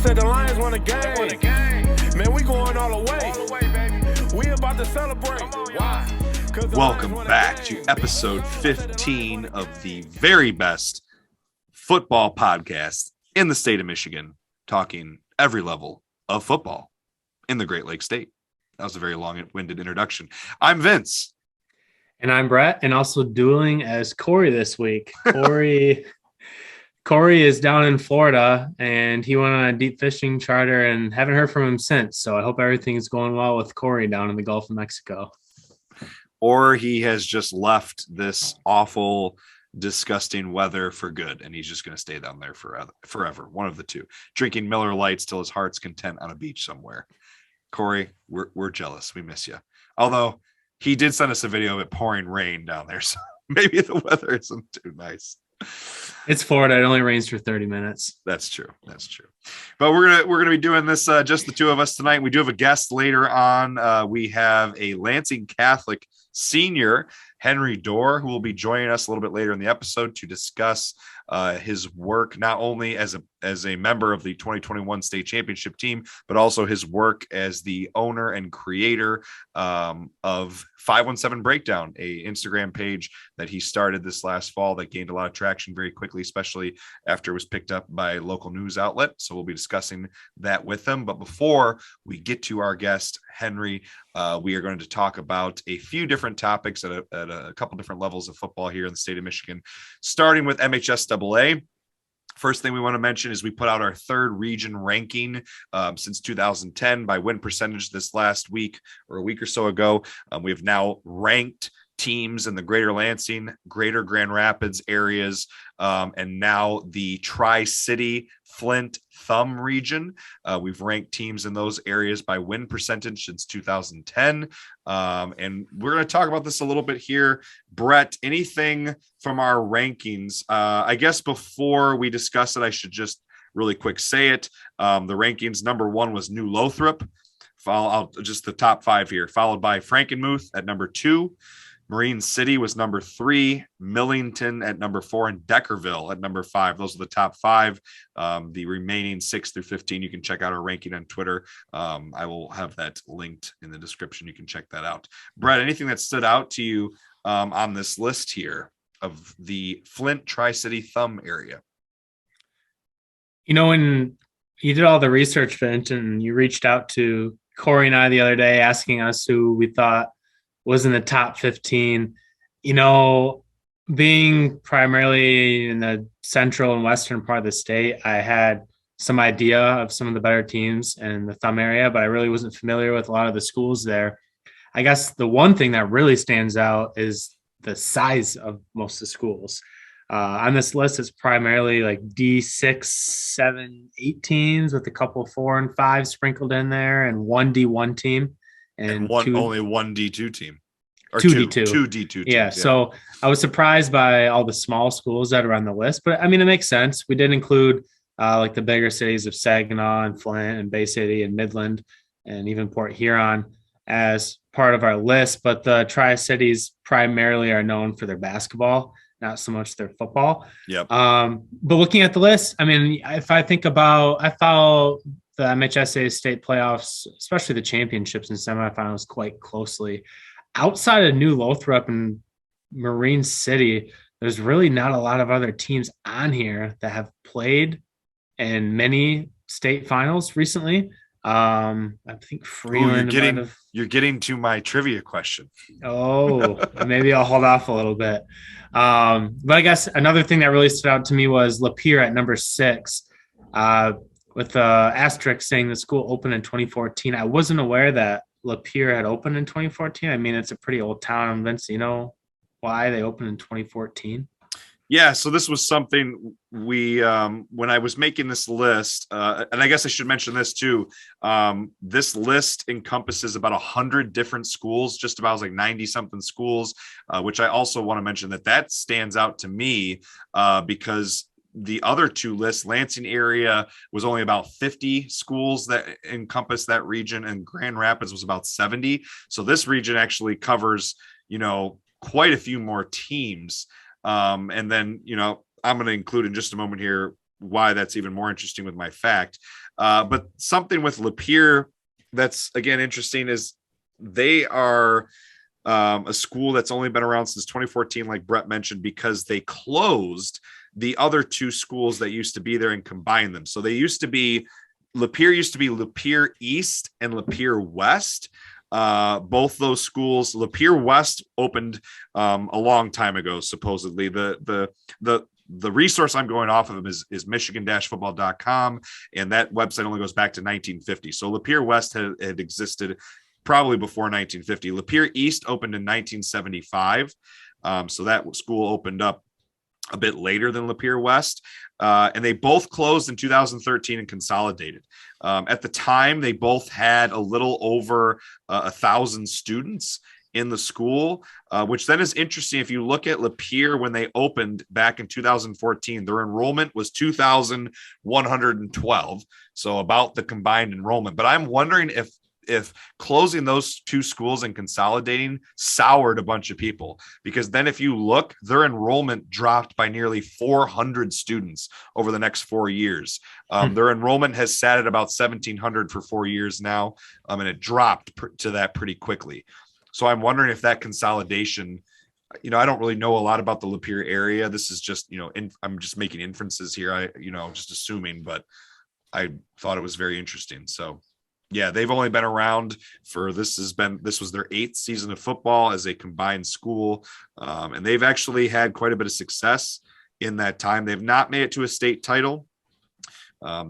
said the Lions won a game. Man, we going all the way, baby. We about to celebrate. Why? Welcome back to episode 15 of the very best football podcast in the state of Michigan, talking every level of football in the Great Lakes State. That was a very long-winded introduction. I'm Vince. And I'm Brett, and also dueling as Kory this week. Kory is down in Florida, and he went on a deep fishing charter and haven't heard from him since. So I hope everything's going well with Kory down in the Gulf of Mexico. Or he has just left this awful, disgusting weather for good, and he's just going to stay down there forever. One of the two. Drinking Miller Lights till his heart's content on a beach somewhere. Kory, we're jealous. We miss you. Although he did send us a video of it pouring rain down there, so maybe the weather isn't too nice. It's Florida. It only rains for 30 minutes. That's true. But we're gonna be doing this just the two of us tonight. We do have a guest later on. We have a Lansing Catholic senior, Henry Doerr, who will be joining us a little bit later in the episode to discuss his work not only as a member of the 2021 state championship team, but also his work as the owner and creator of 517Breakdown, a Instagram page that he started this last fall that gained a lot of traction very quickly, especially after it was picked up by a local news outlet. So we'll be discussing that with him. But before we get to our guest, Henry, we are going to talk about a few different topics at a couple different levels of football here in the state of Michigan, starting with MHSAA. First thing we want to mention is we put out our third region ranking since 2010 by win percentage this last week or a week or so ago. We have now ranked teams in the greater Lansing, greater Grand Rapids areas, and now the Tri-City Flint Thumb region. We've ranked teams in those areas by win percentage since 2010. And we're going to talk about this a little bit here. Brett, anything from our rankings? I guess before we discuss it, I should just really quick say it. The rankings, number one was New Lothrop. Just the top five here, followed by Frankenmuth at number 2. Marine City was number 3, Millington at number 4, and Deckerville at number 5. Those are the top 5. The remaining 6 through 15, you can check out our ranking on Twitter. I will have that linked in the description. You can check that out. Brett, anything that stood out to you on this list here of the Flint Tri-City Thumb area? You know, when you did all the research, Vince, and you reached out to Kory and I the other day asking us who we thought was in the top 15, you know, being primarily in the central and western part of the state, I had some idea of some of the better teams in the Thumb area, but I really wasn't familiar with a lot of the schools there. I guess the one thing that really stands out is the size of most of the schools. On this list, it's primarily like D6, 7, 8 teams with a couple 4 and 5 sprinkled in there and one D1 team. And only one D2 team, or two D2 teams. Yeah, so I was surprised by all the small schools that are on the list, but I mean, it makes sense. We did include like the bigger cities of Saginaw and Flint and Bay City and Midland and even Port Huron as part of our list, but the Tri-Cities primarily are known for their basketball, not so much their football. Yep. But looking at the list, I mean, if I think about, I follow the MHSAA state playoffs, especially the championships and semifinals, quite closely. Outside of New Lothrop and Marine City, there's really not a lot of other teams on here that have played in many state finals recently. I think Freeland. You're getting to my trivia question. Oh, maybe I'll hold off a little bit. But I guess another thing that really stood out to me was Lapeer at number 6. With the asterisk saying the school opened in 2014. I wasn't aware that Lapeer had opened in 2014. I mean, it's a pretty old town. Vince, you know why they opened in 2014? Yeah, so this was something we, when I was making this list, and I guess I should mention this too, this list encompasses about 100 different schools, just about like 90-something schools, which I also want to mention that stands out to me because the other two lists, Lansing area was only about 50 schools that encompass that region, and Grand Rapids was about 70. So this region actually covers, you know, quite a few more teams. And then, you know, I'm going to include in just a moment here why that's even more interesting with my fact. But something with Lapeer that's, again, interesting is they are a school that's only been around since 2014, like Brett mentioned, because they closed the other two schools that used to be there and combined them. So Lapeer used to be Lapeer East and Lapeer West. Both those schools, Lapeer West opened a long time ago, supposedly. The resource I'm going off of is michigan-football.com, and that website only goes back to 1950. So Lapeer West had existed probably before 1950. Lapeer East opened in 1975. So that school opened up a bit later than Lapeer West. And they both closed in 2013 and consolidated. At the time, they both had a little over 1,000 students in the school, which then is interesting. If you look at Lapeer when they opened back in 2014, their enrollment was 2,112. So about the combined enrollment. But I'm wondering if closing those two schools and consolidating soured a bunch of people, because then if you look, their enrollment dropped by nearly 400 students over the next 4 years. Their enrollment has sat at about 1,700 for 4 years now, and it dropped to that pretty quickly. So I'm wondering if that consolidation, I don't really know a lot about the Lapeer area. This is just, I'm just making inferences here. Just assuming, but I thought it was very interesting. So yeah, they've only been around for this was their 8th season of football as a combined school. And they've actually had quite a bit of success in that time. They've not made it to a state title.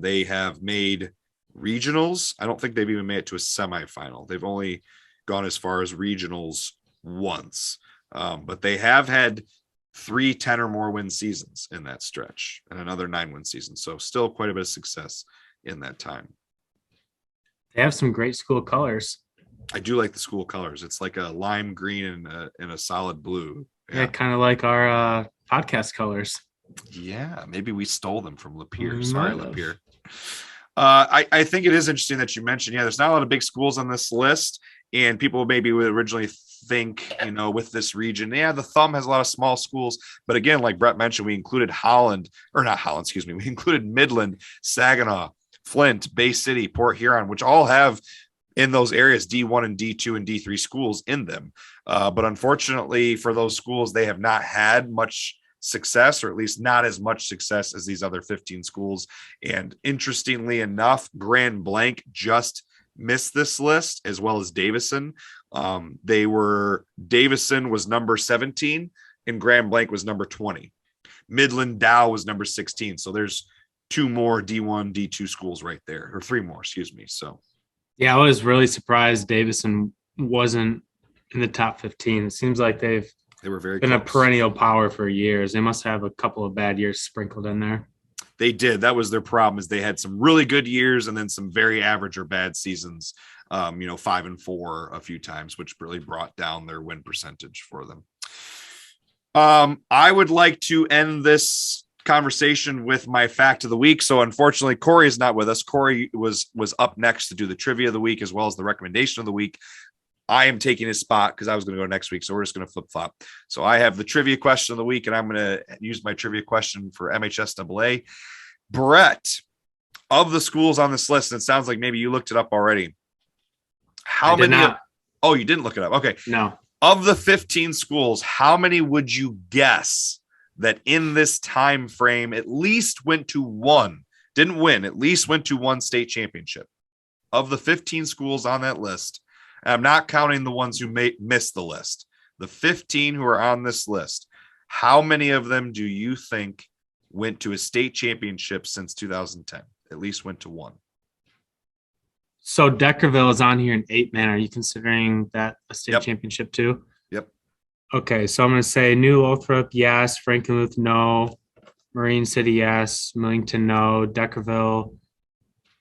They have made regionals. I don't think they've even made it to a semifinal. They've only gone as far as regionals once. But they have had 3 10 or more win seasons in that stretch and another 9-win season. So still quite a bit of success in that time. They have some great school colors. I do like the school colors. It's like a lime green and a solid blue. Yeah, kind of like our podcast colors. Yeah, maybe we stole them from Lapeer. Sorry, Lapeer. I think it is interesting that you mentioned, there's not a lot of big schools on this list, and people maybe would originally think, with this region, the Thumb has a lot of small schools. But again, like Brett mentioned, we included we included Midland, Saginaw, Flint, Bay City, Port Huron, which all have in those areas D1 and D2 and D3 schools in them. But unfortunately for those schools, they have not had much success, or at least not as much success as these other 15 schools. And interestingly enough, Grand Blanc just missed this list, as well as Davison. Davison was number 17 and Grand Blanc was number 20. Midland Dow was number 16. So there's 2 more D1, D2 schools right there, or 3 more, excuse me. So, yeah, I was really surprised Davison wasn't in the top 15. It seems like they were been close. A perennial power for years. They must have a couple of bad years sprinkled in there. They did. That was their problem, is they had some really good years and then some very average or bad seasons, 5-4 a few times, which really brought down their win percentage for them. I would like to end this conversation with my fact of the week. So unfortunately, Kory is not with us. Kory was up next to do the trivia of the week as well as the recommendation of the week. I am taking his spot because I was going to go next week. So we're just going to flip flop. So I have the trivia question of the week, and I'm going to use my trivia question for MHSAA. Brett, of the schools on this list, and it sounds like maybe you looked it up already. How many? You didn't look it up. Okay. No. Of the 15 schools, how many would you guess that in this time frame at least went to one, didn't win, at least went to one state championship? Of the 15 schools on that list, and I'm not counting the ones who missed the list, the 15 who are on this list, how many of them do you think went to a state championship since 2010? At least went to one. So Deckerville is on here in 8-man. Are you considering that a state championship too? Yep. Okay, so I'm going to say New Lothrop, yes. Frankenmuth, no. Marine City, yes. Millington, no. Deckerville,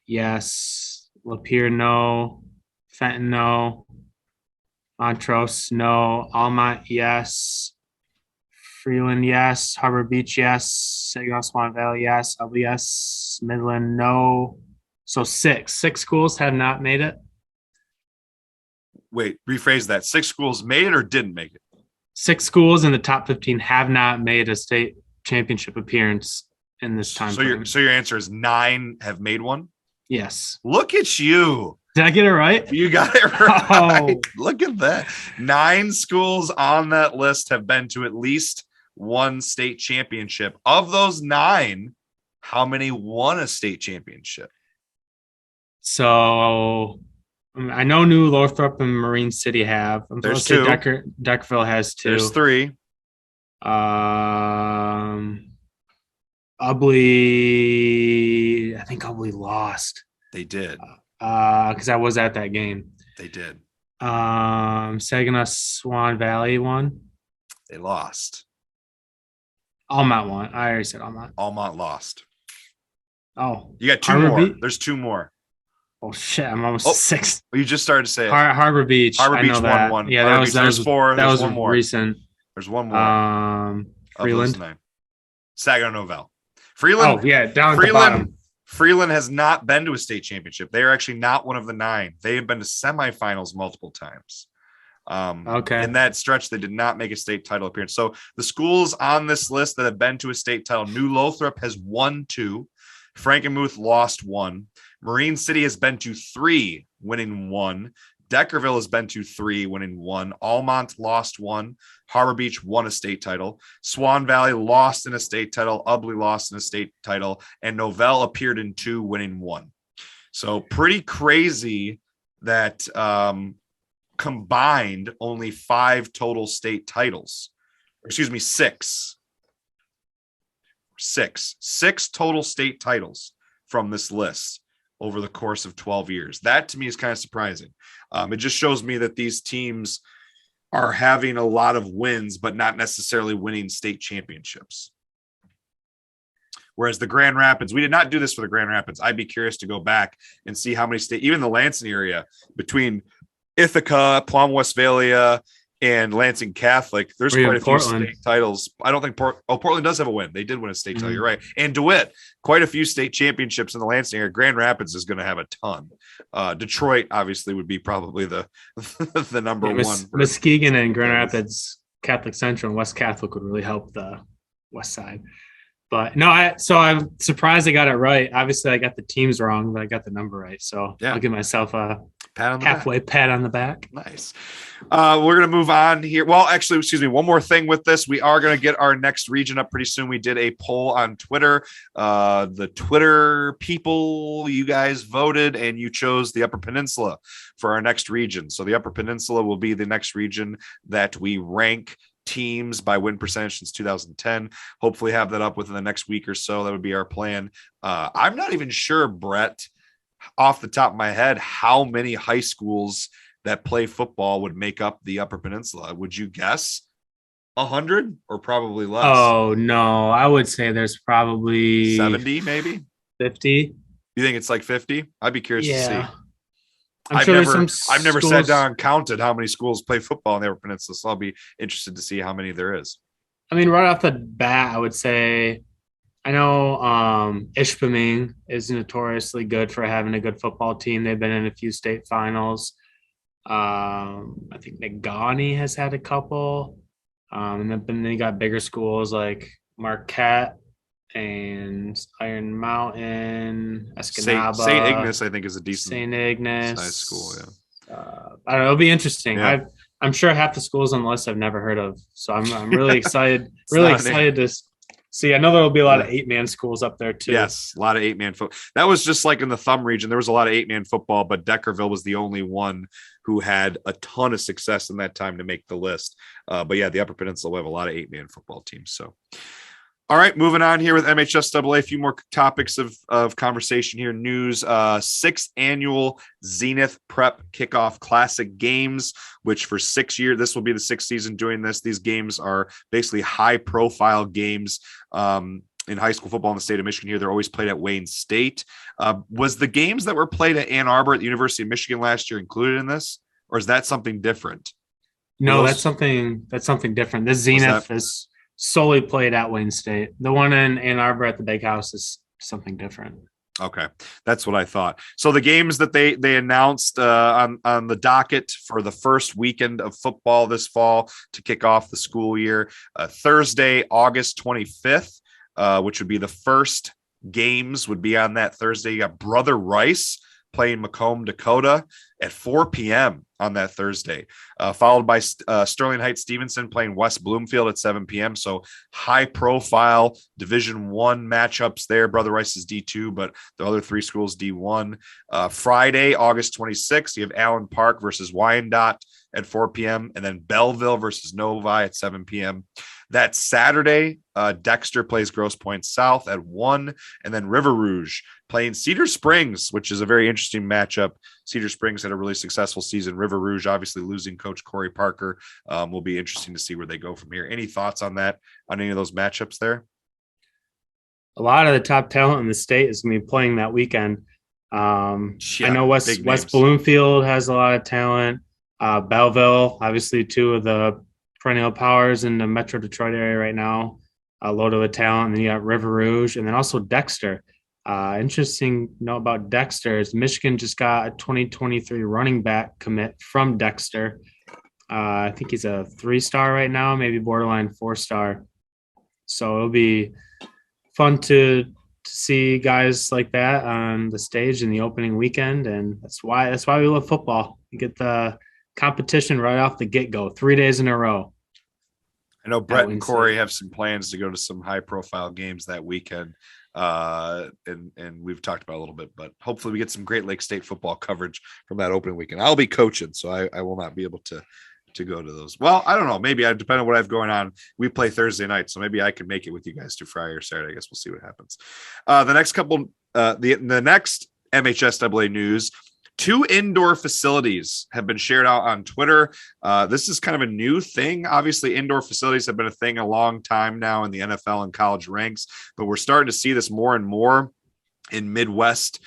yes. Lapeer, no. Fenton, no. Montrose, no. Almont, yes. Freeland, yes. Harbor Beach, yes. Saginaw Swan Valley, yes. LBS, Midland, no. So six schools have not made it. Wait, rephrase that. 6 schools made it or didn't make it? 6 schools in the top 15 have not made a state championship appearance in this time. So your answer is 9 have made one? Yes. Look at you. Did I get it right? You got it right. Oh. Look at that. 9 schools on that list have been to at least one state championship. Of those 9, how many won a state championship? So I know New Lothrop and Marine City have. There's 2. Deckerville has 2. There's 3. Ubley, I think Ubley lost. They did. Because I was at that game. They did. Saginaw Swan Valley won. They lost. Almont won. I already said Almont. Almont lost. Oh. You got 2 Harbor more. Beach? There's 2 more. Oh, shit. I'm almost 6. You just started to say it. Harbor Beach. Harbor Beach I know won that. 1. Yeah, Harbor that was Beach, there's 4. That There's was 1 more. recent. There's 1 more. Freeland. 9. Saginaw Novell. Freeland. Oh, yeah. Down at the bottom. Freeland has not been to a state championship. They are actually not one of the 9. They have been to semifinals multiple times. Okay. In that stretch, they did not make a state title appearance. So the schools on this list that have been to a state title, New Lothrop has won 2. Frankenmuth lost 1. Marine City has been to 3, winning 1. Deckerville has been to 3, winning 1. Almont lost 1. Harbor Beach won a state title. Swan Valley lost in a state title. Ubley lost in a state title. And Novell appeared in 2, winning 1. So pretty crazy that combined only 5 total state titles. Excuse me, 6. 6 total state titles from this list over the course of 12 years. That to me is kind of surprising. It just shows me that these teams are having a lot of wins, but not necessarily winning state championships. Whereas the Grand Rapids, we did not do this for the Grand Rapids. I'd be curious to go back and see how many state, even the Lansing area between Ithaca, Plum, Westphalia, and Lansing Catholic, there's quite a few state titles. I don't think Portland does have a win. They did win a state title. You're right. And DeWitt, quite a few state championships in the Lansing area. Grand Rapids is going to have a ton. Detroit obviously would be probably the number one. Muskegon and Grand Rapids, Catholic Central and West Catholic would really help the West Side. But no, I'm surprised I got it right. Obviously, I got the teams wrong, but I got the number right. So I'll give myself a halfway pat on the back. Nice. We're going to move on here. Well, actually, excuse me, one more thing with this. We are going to get our next region up pretty soon. We did a poll on Twitter. The Twitter people, you guys voted and you chose the Upper Peninsula for our next region. So the Upper Peninsula will be the next region that we rank teams by win percentage since 2010. Hopefully have that up within the next week or so. That would be our plan. I'm not even sure, Brett, off the top of my head, how many high schools that play football would make up the Upper Peninsula. Would you guess 100 or probably less? Oh, no. I would say there's probably 70, maybe 50. You think it's like 50? I'd be curious to see. I've never sat down and counted how many schools play football in the Upper Peninsula, so I'll be interested to see how many there is. I mean, right off the bat, I would say I know Ishpeming is notoriously good for having a good football team. They've been in a few state finals. I think Negaunee has had a couple. And then they got bigger schools like Marquette and Iron Mountain, Escanaba. St. Ignace, I think, is a decent St. Ignace size school. Yeah, I don't know. It'll be interesting. Yeah. I'm sure half the schools on the list I've never heard of, so I'm really excited. Excited to see. I know there will be a lot of 8-man schools up there too. Yes, a lot of 8-man football. That was just like in the Thumb region. There was a lot of 8-man football, but Deckerville was the only one who had a ton of success in that time to make the list. But yeah, the Upper Peninsula will have a lot of 8-man football teams. So. All right, moving on here with MHSAA, a few more topics of conversation here. News, 6th annual Zenith Prep Kickoff Classic Games, which for 6 years, this will be the 6th season doing this. These games are basically high-profile games in high school football in the state of Michigan here. They're always played at Wayne State. Was the games that were played at Ann Arbor at the University of Michigan last year included in this, or is that something different? No, that's something different. This Zenith is solely played at Wayne State. The one in Ann Arbor at the Big House is something different. Okay, that's what I thought. So the games that they announced on the docket for the first weekend of football this fall to kick off the school year, Thursday, August 25th, which would be the first games would be on that Thursday. You got Brother Rice playing Macomb, Dakota at 4 p.m. on that Thursday, followed by Sterling Heights Stevenson playing West Bloomfield at 7 p.m. So high profile Division I matchups there. Brother Rice is D2, but the other three schools D1. Friday, August 26th, you have Allen Park versus Wyandotte at 4 p.m. and then Belleville versus Novi at 7 p.m. That Saturday, Dexter plays Grosse Pointe South at 1, and then River Rouge playing Cedar Springs, which is a very interesting matchup. Cedar Springs had a really successful season. River Rouge, obviously losing coach Kory Parker, will be interesting to see where they go from here. Any thoughts on that, on any of those matchups there? A lot of the top talent in the state is going to be playing that weekend. I know West Bloomfield has a lot of talent. Belleville, obviously two of the perennial powers in the Metro Detroit area right now, a load of the talent. And then you got River Rouge, and then also Dexter. Interesting note about Dexter is Michigan just got a 2023 running back commit from Dexter. I think he's a 3-star right now, maybe borderline 4-star. So it'll be fun to see guys like that on the stage in the opening weekend, and that's why we love football. You get the competition right off the get-go, 3 days in a row. I know Brett and Kory have some plans to go to some high-profile games that weekend, and we've talked about it a little bit, but hopefully we get some Great Lakes State football coverage from that opening weekend. I'll be coaching, so I will not be able to go to those. Well, I don't know. Maybe depending on what I have going on. We play Thursday night, so maybe I can make it with you guys to Friday or Saturday. I guess we'll see what happens. The next MHSAA news. 2 indoor facilities have been shared out on Twitter. This is kind of a new thing. Obviously, indoor facilities have been a thing a long time now in the NFL and college ranks, but we're starting to see this more and more in Midwest.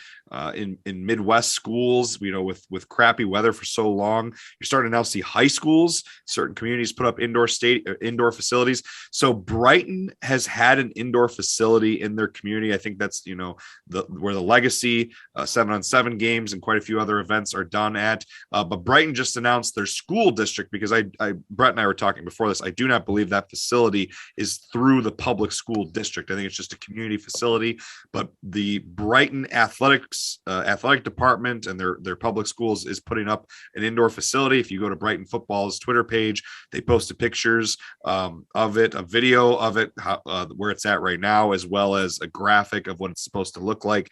In Midwest schools, with crappy weather for so long, you're starting to now see high schools, certain communities put up indoor facilities. So Brighton has had an indoor facility in their community. I think that's, where the Legacy 7-on-7 games and quite a few other events are done at. But Brighton just announced their school district, because Brett and I were talking before this. I do not believe that facility is through the public school district. I think it's just a community facility, but the Brighton athletic department and their public schools is putting up an indoor facility. If you go to Brighton Football's Twitter page, they posted pictures of it, a video of it, where it's at right now, as well as a graphic of what it's supposed to look like.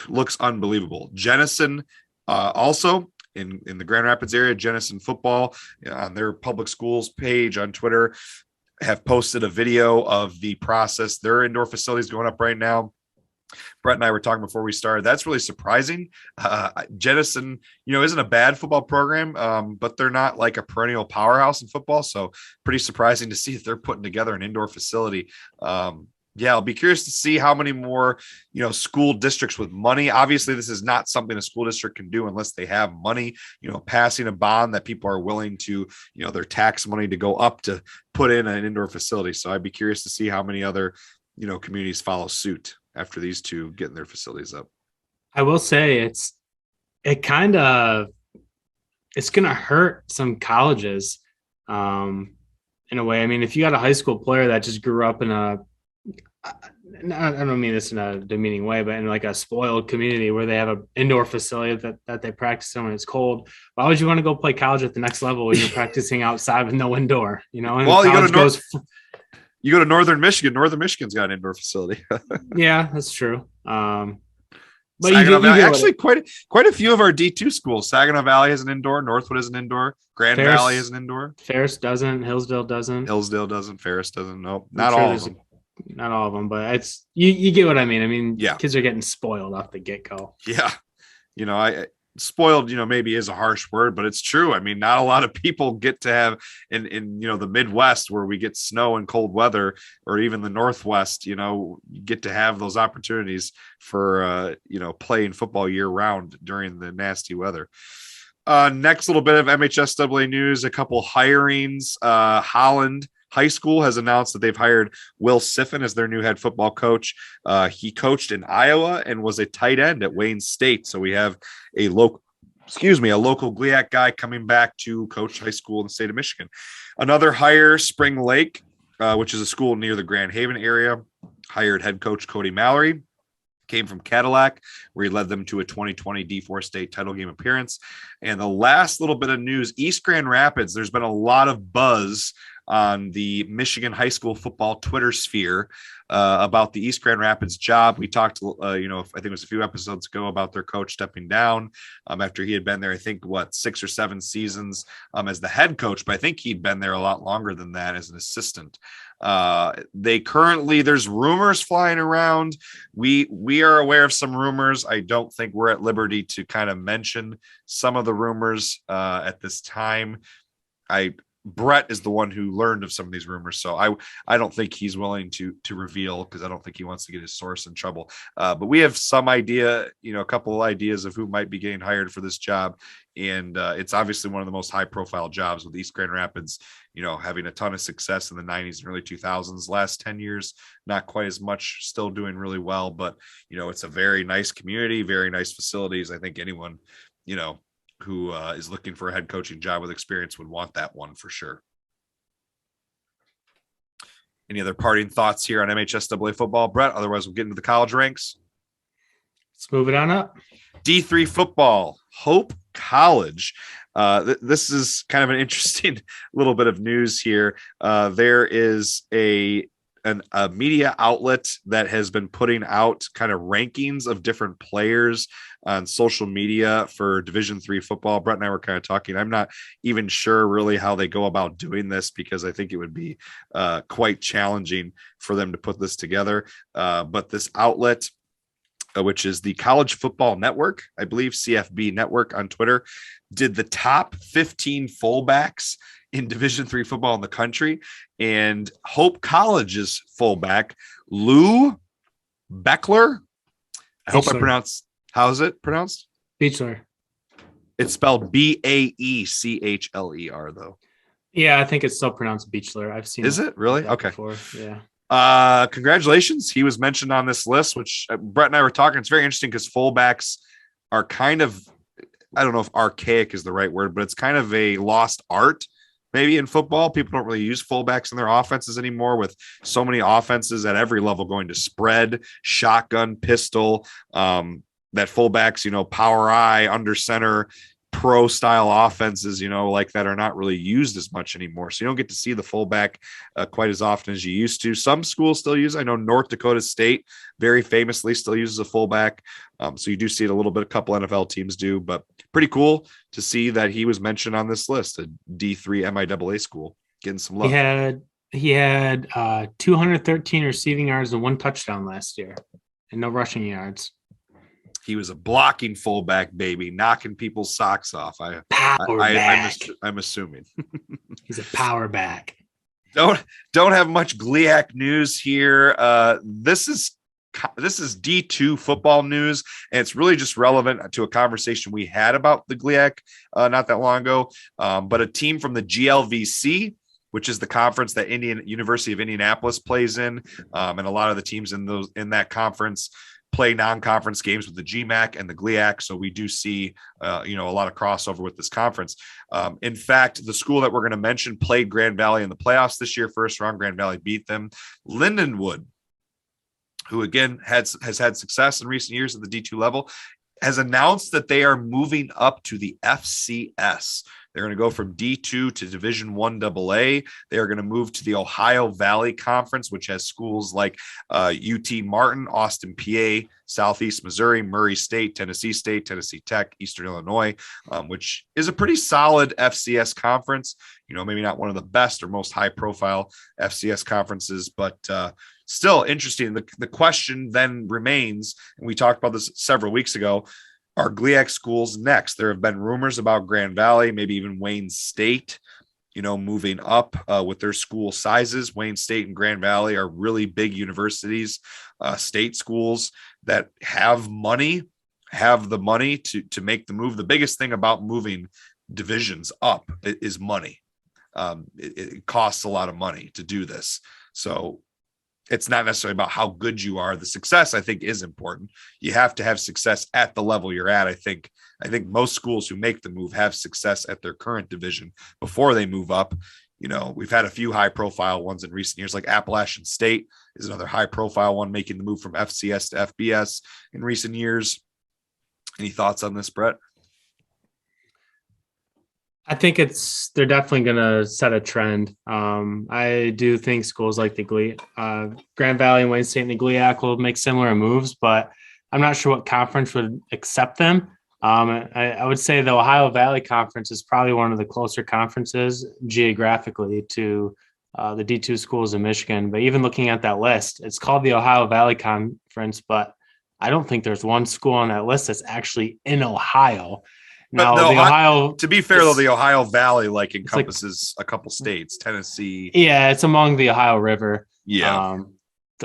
Looks unbelievable. Jenison also in the Grand Rapids area, Jenison Football on their public schools page on Twitter have posted a video of the process. Their indoor facility is going up right now. Brett and I were talking before we started. That's really surprising. Jenison, isn't a bad football program, but they're not like a perennial powerhouse in football. So pretty surprising to see that they're putting together an indoor facility. I'll be curious to see how many more, school districts with money. Obviously, this is not something a school district can do unless they have money, passing a bond that people are willing to, their tax money to go up to put in an indoor facility. So I'd be curious to see how many other, communities follow suit after these two getting their facilities up. I will say it's going to hurt some colleges in a way. I mean, if you got a high school player that just grew up in I don't mean this in a demeaning way, but in like a spoiled community where they have an indoor facility that they practice in when it's cold, why would you want to go play college at the next level when you're practicing outside with no indoor, And you go to Northern Michigan. Northern Michigan's got an indoor facility. Yeah, that's true. But actually, quite a few of our D2 schools. Saginaw Valley has an indoor. Northwood has an indoor. Grand Valley has an indoor. Ferris doesn't. Hillsdale doesn't. Ferris doesn't. Nope, not all of them. Not all of them, but it's you get what I mean. I mean, yeah, kids are getting spoiled off the get-go. Yeah, spoiled, maybe is a harsh word, but it's true. I mean, not a lot of people get to have in the Midwest where we get snow and cold weather, or even the Northwest, you get to have those opportunities for, playing football year round during the nasty weather. Next little bit of MHSAA news, a couple hirings. Holland High School has announced that they've hired Will Siffin as their new head football coach. He coached in Iowa and was a tight end at Wayne State. So we have a local GLIAC guy coming back to coach high school in the state of Michigan. Another hire, Spring Lake, which is a school near the Grand Haven area. hired head coach Cody Mallory. Came from Cadillac, where he led them to a 2020 D4 state title game appearance. And the last little bit of news, East Grand Rapids, there's been a lot of buzz on the Michigan high school football Twitter sphere about the East Grand Rapids job. We talked, I think it was a few episodes ago about their coach stepping down after he had been there, I think, 6 or 7 seasons as the head coach, but I think he'd been there a lot longer than that as an assistant. There's rumors flying around. We are aware of some rumors. I don't think we're at liberty to kind of mention some of the rumors at this time. Brett is the one who learned of some of these rumors, so I don't think he's willing to reveal, because I don't think he wants to get his source in trouble. But we have some idea, a couple of ideas of who might be getting hired for this job, and it's obviously one of the most high-profile jobs, with East Grand Rapids, having a ton of success in the 90s and early 2000s. Last 10 years, not quite as much, still doing really well, but it's a very nice community, very nice facilities. I think anyone, who is looking for a head coaching job with experience would want that one for sure. Any other parting thoughts here on MHSAA football, Brett? Otherwise, we'll get into the college ranks. Let's move it on up. D3 football, Hope College. This is kind of an interesting little bit of news here. There is a media outlet that has been putting out kind of rankings of different players on social media for Division III football. Brett and I were kind of talking. I'm not even sure really how they go about doing this, because I think it would be quite challenging for them to put this together. But this outlet, which is the College Football Network, I believe CFB Network on Twitter, did the top 15 fullbacks in Division III football in the country. And Hope College's fullback, Lou Beckler. I hope I pronounced. How is it pronounced? Beechler. It's spelled Baechler, though. Yeah, I think it's still pronounced Beechler. I've seen. Is it really? Okay. Before. Yeah. Congratulations. He was mentioned on this list, which Brett and I were talking. It's very interesting because fullbacks are kind of, I don't know if archaic is the right word, but it's kind of a lost art. Maybe in football, people don't really use fullbacks in their offenses anymore, with so many offenses at every level going to spread, shotgun, pistol, that fullbacks, power eye, under center, pro style offenses, like that are not really used as much anymore. So you don't get to see the fullback quite as often as you used to. Some schools still use, I know North Dakota State very famously still uses a fullback. So you do see it a little bit. A couple NFL teams do, but pretty cool to see that he was mentioned on this list, a D3 MIAA school, getting some love. He had 213 receiving yards and 1 touchdown last year and no rushing yards. He was a blocking fullback, baby, knocking people's socks off. I'm assuming. He's a power back. Don't have much GLIAC news here. This is D2 football news, and it's really just relevant to a conversation we had about the GLIAC not that long ago. But a team from the GLVC, which is the conference that University of Indianapolis plays in, and a lot of the teams in that conference play non-conference games with the GMAC and the GLIAC. So we do see, a lot of crossover with this conference. In fact, the school that we're going to mention played Grand Valley in the playoffs this year. First round, Grand Valley beat them. Lindenwood, who again has had success in recent years at the D2 level, has announced that they are moving up to the FCS. They're going to go from D2 to Division I AA. They are going to move to the Ohio Valley Conference, which has schools like UT Martin, Austin, PA, Southeast Missouri, Murray State, Tennessee Tech, Eastern Illinois, which is a pretty solid FCS conference. Maybe not one of the best or most high-profile FCS conferences, but still interesting. The question then remains, and we talked about this several weeks ago, are GLIAC schools next? There have been rumors about Grand Valley, maybe even Wayne State, moving up with their school sizes. Wayne State and Grand Valley are really big universities, state schools that have the money to make the move. The biggest thing about moving divisions up is money. It costs a lot of money to do this. So it's not necessarily about how good you are. The success, I think, is important. You have to have success at the level you're at. I think most schools who make the move have success at their current division before they move up. we've had a few high profile ones in recent years, like Appalachian State is another high profile one making the move from FCS to FBS in recent years. Any thoughts on this, Brett? I think they're definitely going to set a trend. I do think schools like the GLIAC, Grand Valley and Wayne State and the GLIAC will make similar moves, but I'm not sure what conference would accept them. I would say the Ohio Valley Conference is probably one of the closer conferences geographically to the D2 schools in Michigan. But even looking at that list, it's called the Ohio Valley Conference, but I don't think there's one school on that list that's actually in Ohio. Now, but the Ohio, to be fair, though, the Ohio Valley encompasses a couple states, Tennessee. Yeah, it's among the Ohio River. Yeah.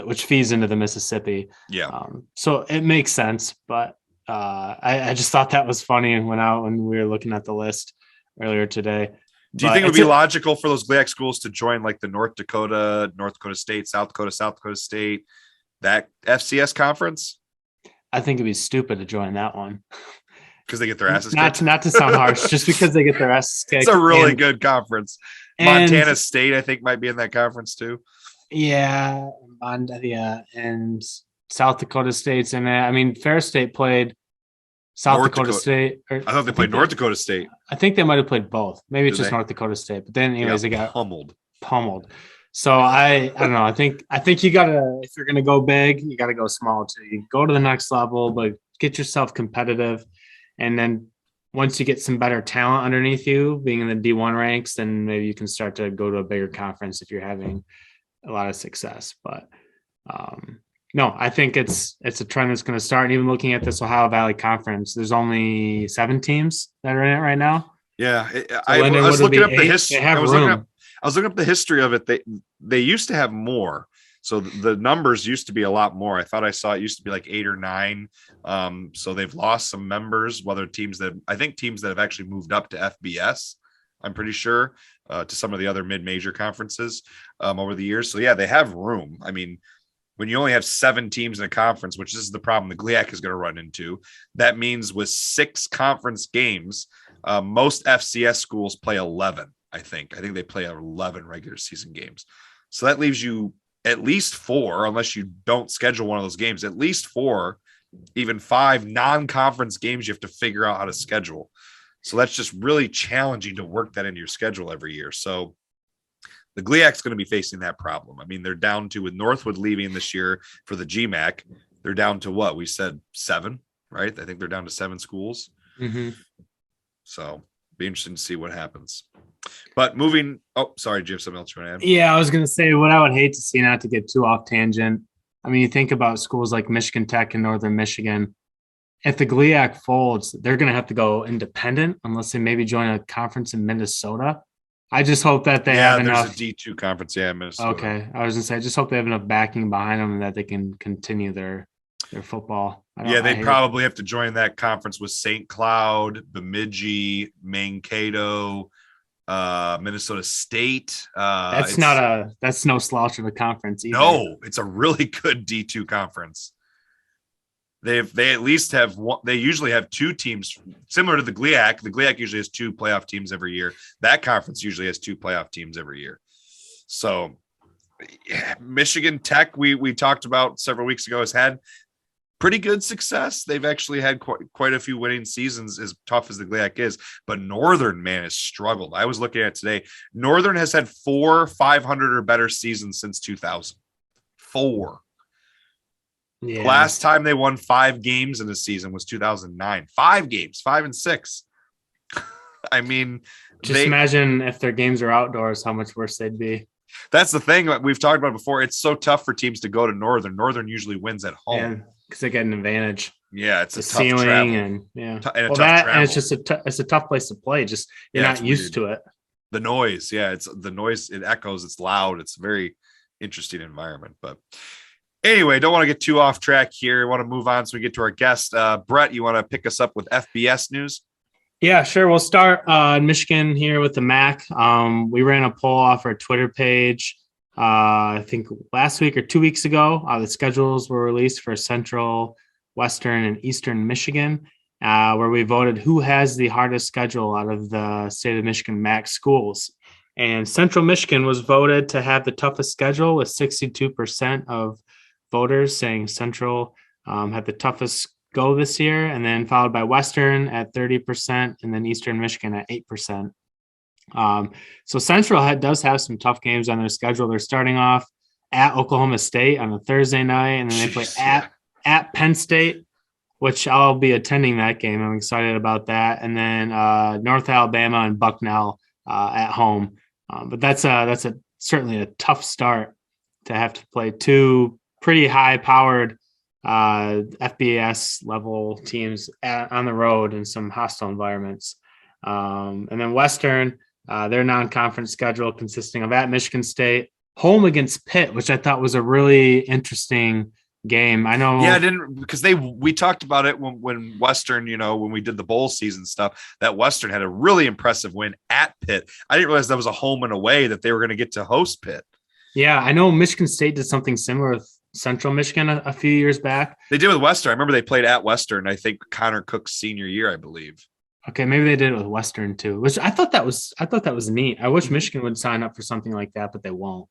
Which feeds into the Mississippi. Yeah. So it makes sense, but I just thought that was funny when we were looking at the list earlier today. Do you think it would be logical for those GLIAC schools to join like the North Dakota State, South Dakota State, that FCS conference? I think it'd be stupid to join that one. Because they get their asses kicked? Not to sound harsh, just because they get their asses kicked. It's a really good conference. Montana State, I think, might be in that conference too. Yeah, and South Dakota State's in it. I mean, Fair State played South Dakota State. I thought they played North Dakota State. I think they might have played both. Maybe it's just North Dakota State. But then, anyways, they got pummeled. So I don't know. I think you gotta, if you're gonna go big, you gotta go small too. You go to the next level, but get yourself competitive. And then once you get some better talent underneath you, being in the D1 ranks, then maybe you can start to go to a bigger conference if you're having a lot of success. But no, I think it's a trend that's going to start. And even looking at this Ohio Valley Conference, there's only 7 teams that are in it right now. Yeah, I was looking up the history. I was looking up the history of it. They used to have more. So the numbers used to be a lot more. I thought I saw it used to be like 8 or 9. So they've lost some members, teams that have actually moved up to FBS, I'm pretty sure, to some of the other mid-major conferences over the years. So yeah, they have room. I mean, when you only have 7 teams in a conference, which is the problem the GLIAC is going to run into, that means with 6 conference games, most FCS schools play 11. I think they play 11 regular season games. So that leaves you at least 4, unless you don't schedule one of those games, at least 4, even 5 non-conference games you have to figure out how to schedule. So that's just really challenging to work that into your schedule every year. So the GLIAC is going to be facing that problem. I mean, they're down to, with Northwood leaving this year for the GMAC, they're down to what we said, 7, right? I think they're down to 7 schools. Mm-hmm. So be interesting to see what happens. But moving, sorry, do you have something else you want to add? Yeah, I was going to say what I would hate to see, not to get too off tangent. I mean, you think about schools like Michigan Tech and Northern Michigan. If the GLIAC folds, they're going to have to go independent unless they maybe join a conference in Minnesota. I just hope that they have enough. There's a D2 conference, Minnesota. Okay, I was going to say, I just hope they have enough backing behind them and that they can continue their football. They'd probably have to join that conference with St. Cloud, Bemidji, Mankato, Minnesota State. That's no slouch of a conference either. No, it's a really good D2 conference. They at least have one. They usually have 2 teams similar to the GLIAC. The GLIAC usually has 2 playoff teams every year. That conference usually has 2 playoff teams every year. So Michigan Tech, we talked about several weeks ago, has had pretty good success. They've actually had quite a few winning seasons, as tough as the GLIAC is. But Northern, man, has struggled. I was looking at it today. Northern has had 4 500 or better seasons since 2000. 4. Yeah. Last time they won 5 games in a season was 2009. 5 games, 5 and 6. I mean, just imagine if their games are outdoors, how much worse they'd be. That's the thing that we've talked about before. It's so tough for teams to go to Northern. Northern usually wins at home because they get an advantage. Yeah, it's a tough ceiling travel. And and it's just it's a tough place to play. Just you're not used to it. The noise, it's the noise. It echoes. It's loud. It's a very interesting environment. But anyway, don't want to get too off track here. I want to move on so we get to our guest. Brett, you want to pick us up with FBS news? Yeah, sure. We'll start in Michigan here with the MAC. We ran a poll off our Twitter page, I think last week or 2 weeks ago. The schedules were released for Central, Western, and Eastern Michigan, where we voted who has the hardest schedule out of the state of Michigan MAC schools. And Central Michigan was voted to have the toughest schedule with 62% of voters saying Central had the toughest go this year, and then followed by Western at 30%, and then Eastern Michigan at 8%. So Central does have some tough games on their schedule. They're starting off at Oklahoma State on a Thursday night, and then they play at Penn State, which I'll be attending that game. I'm excited about that. And then North Alabama and Bucknell at home. But that's certainly a tough start to have to play two pretty high-powered FBS level teams on the road in some hostile environments. And then Western, their non-conference schedule consisting of at Michigan State, home against Pitt, which I thought was a really interesting game. I know. Yeah, I didn't, because we talked about it when Western, when we did the bowl season stuff, that Western had a really impressive win at Pitt. I didn't realize that was a home and away that they were going to get to host Pitt. Yeah, I know Michigan State did something similar with Central Michigan a few years back. They did with Western. I remember they played at Western, I think Connor Cook's senior year, I believe. Okay, maybe they did it with Western too, which I thought that was neat. I wish Michigan would sign up for something like that, but they won't.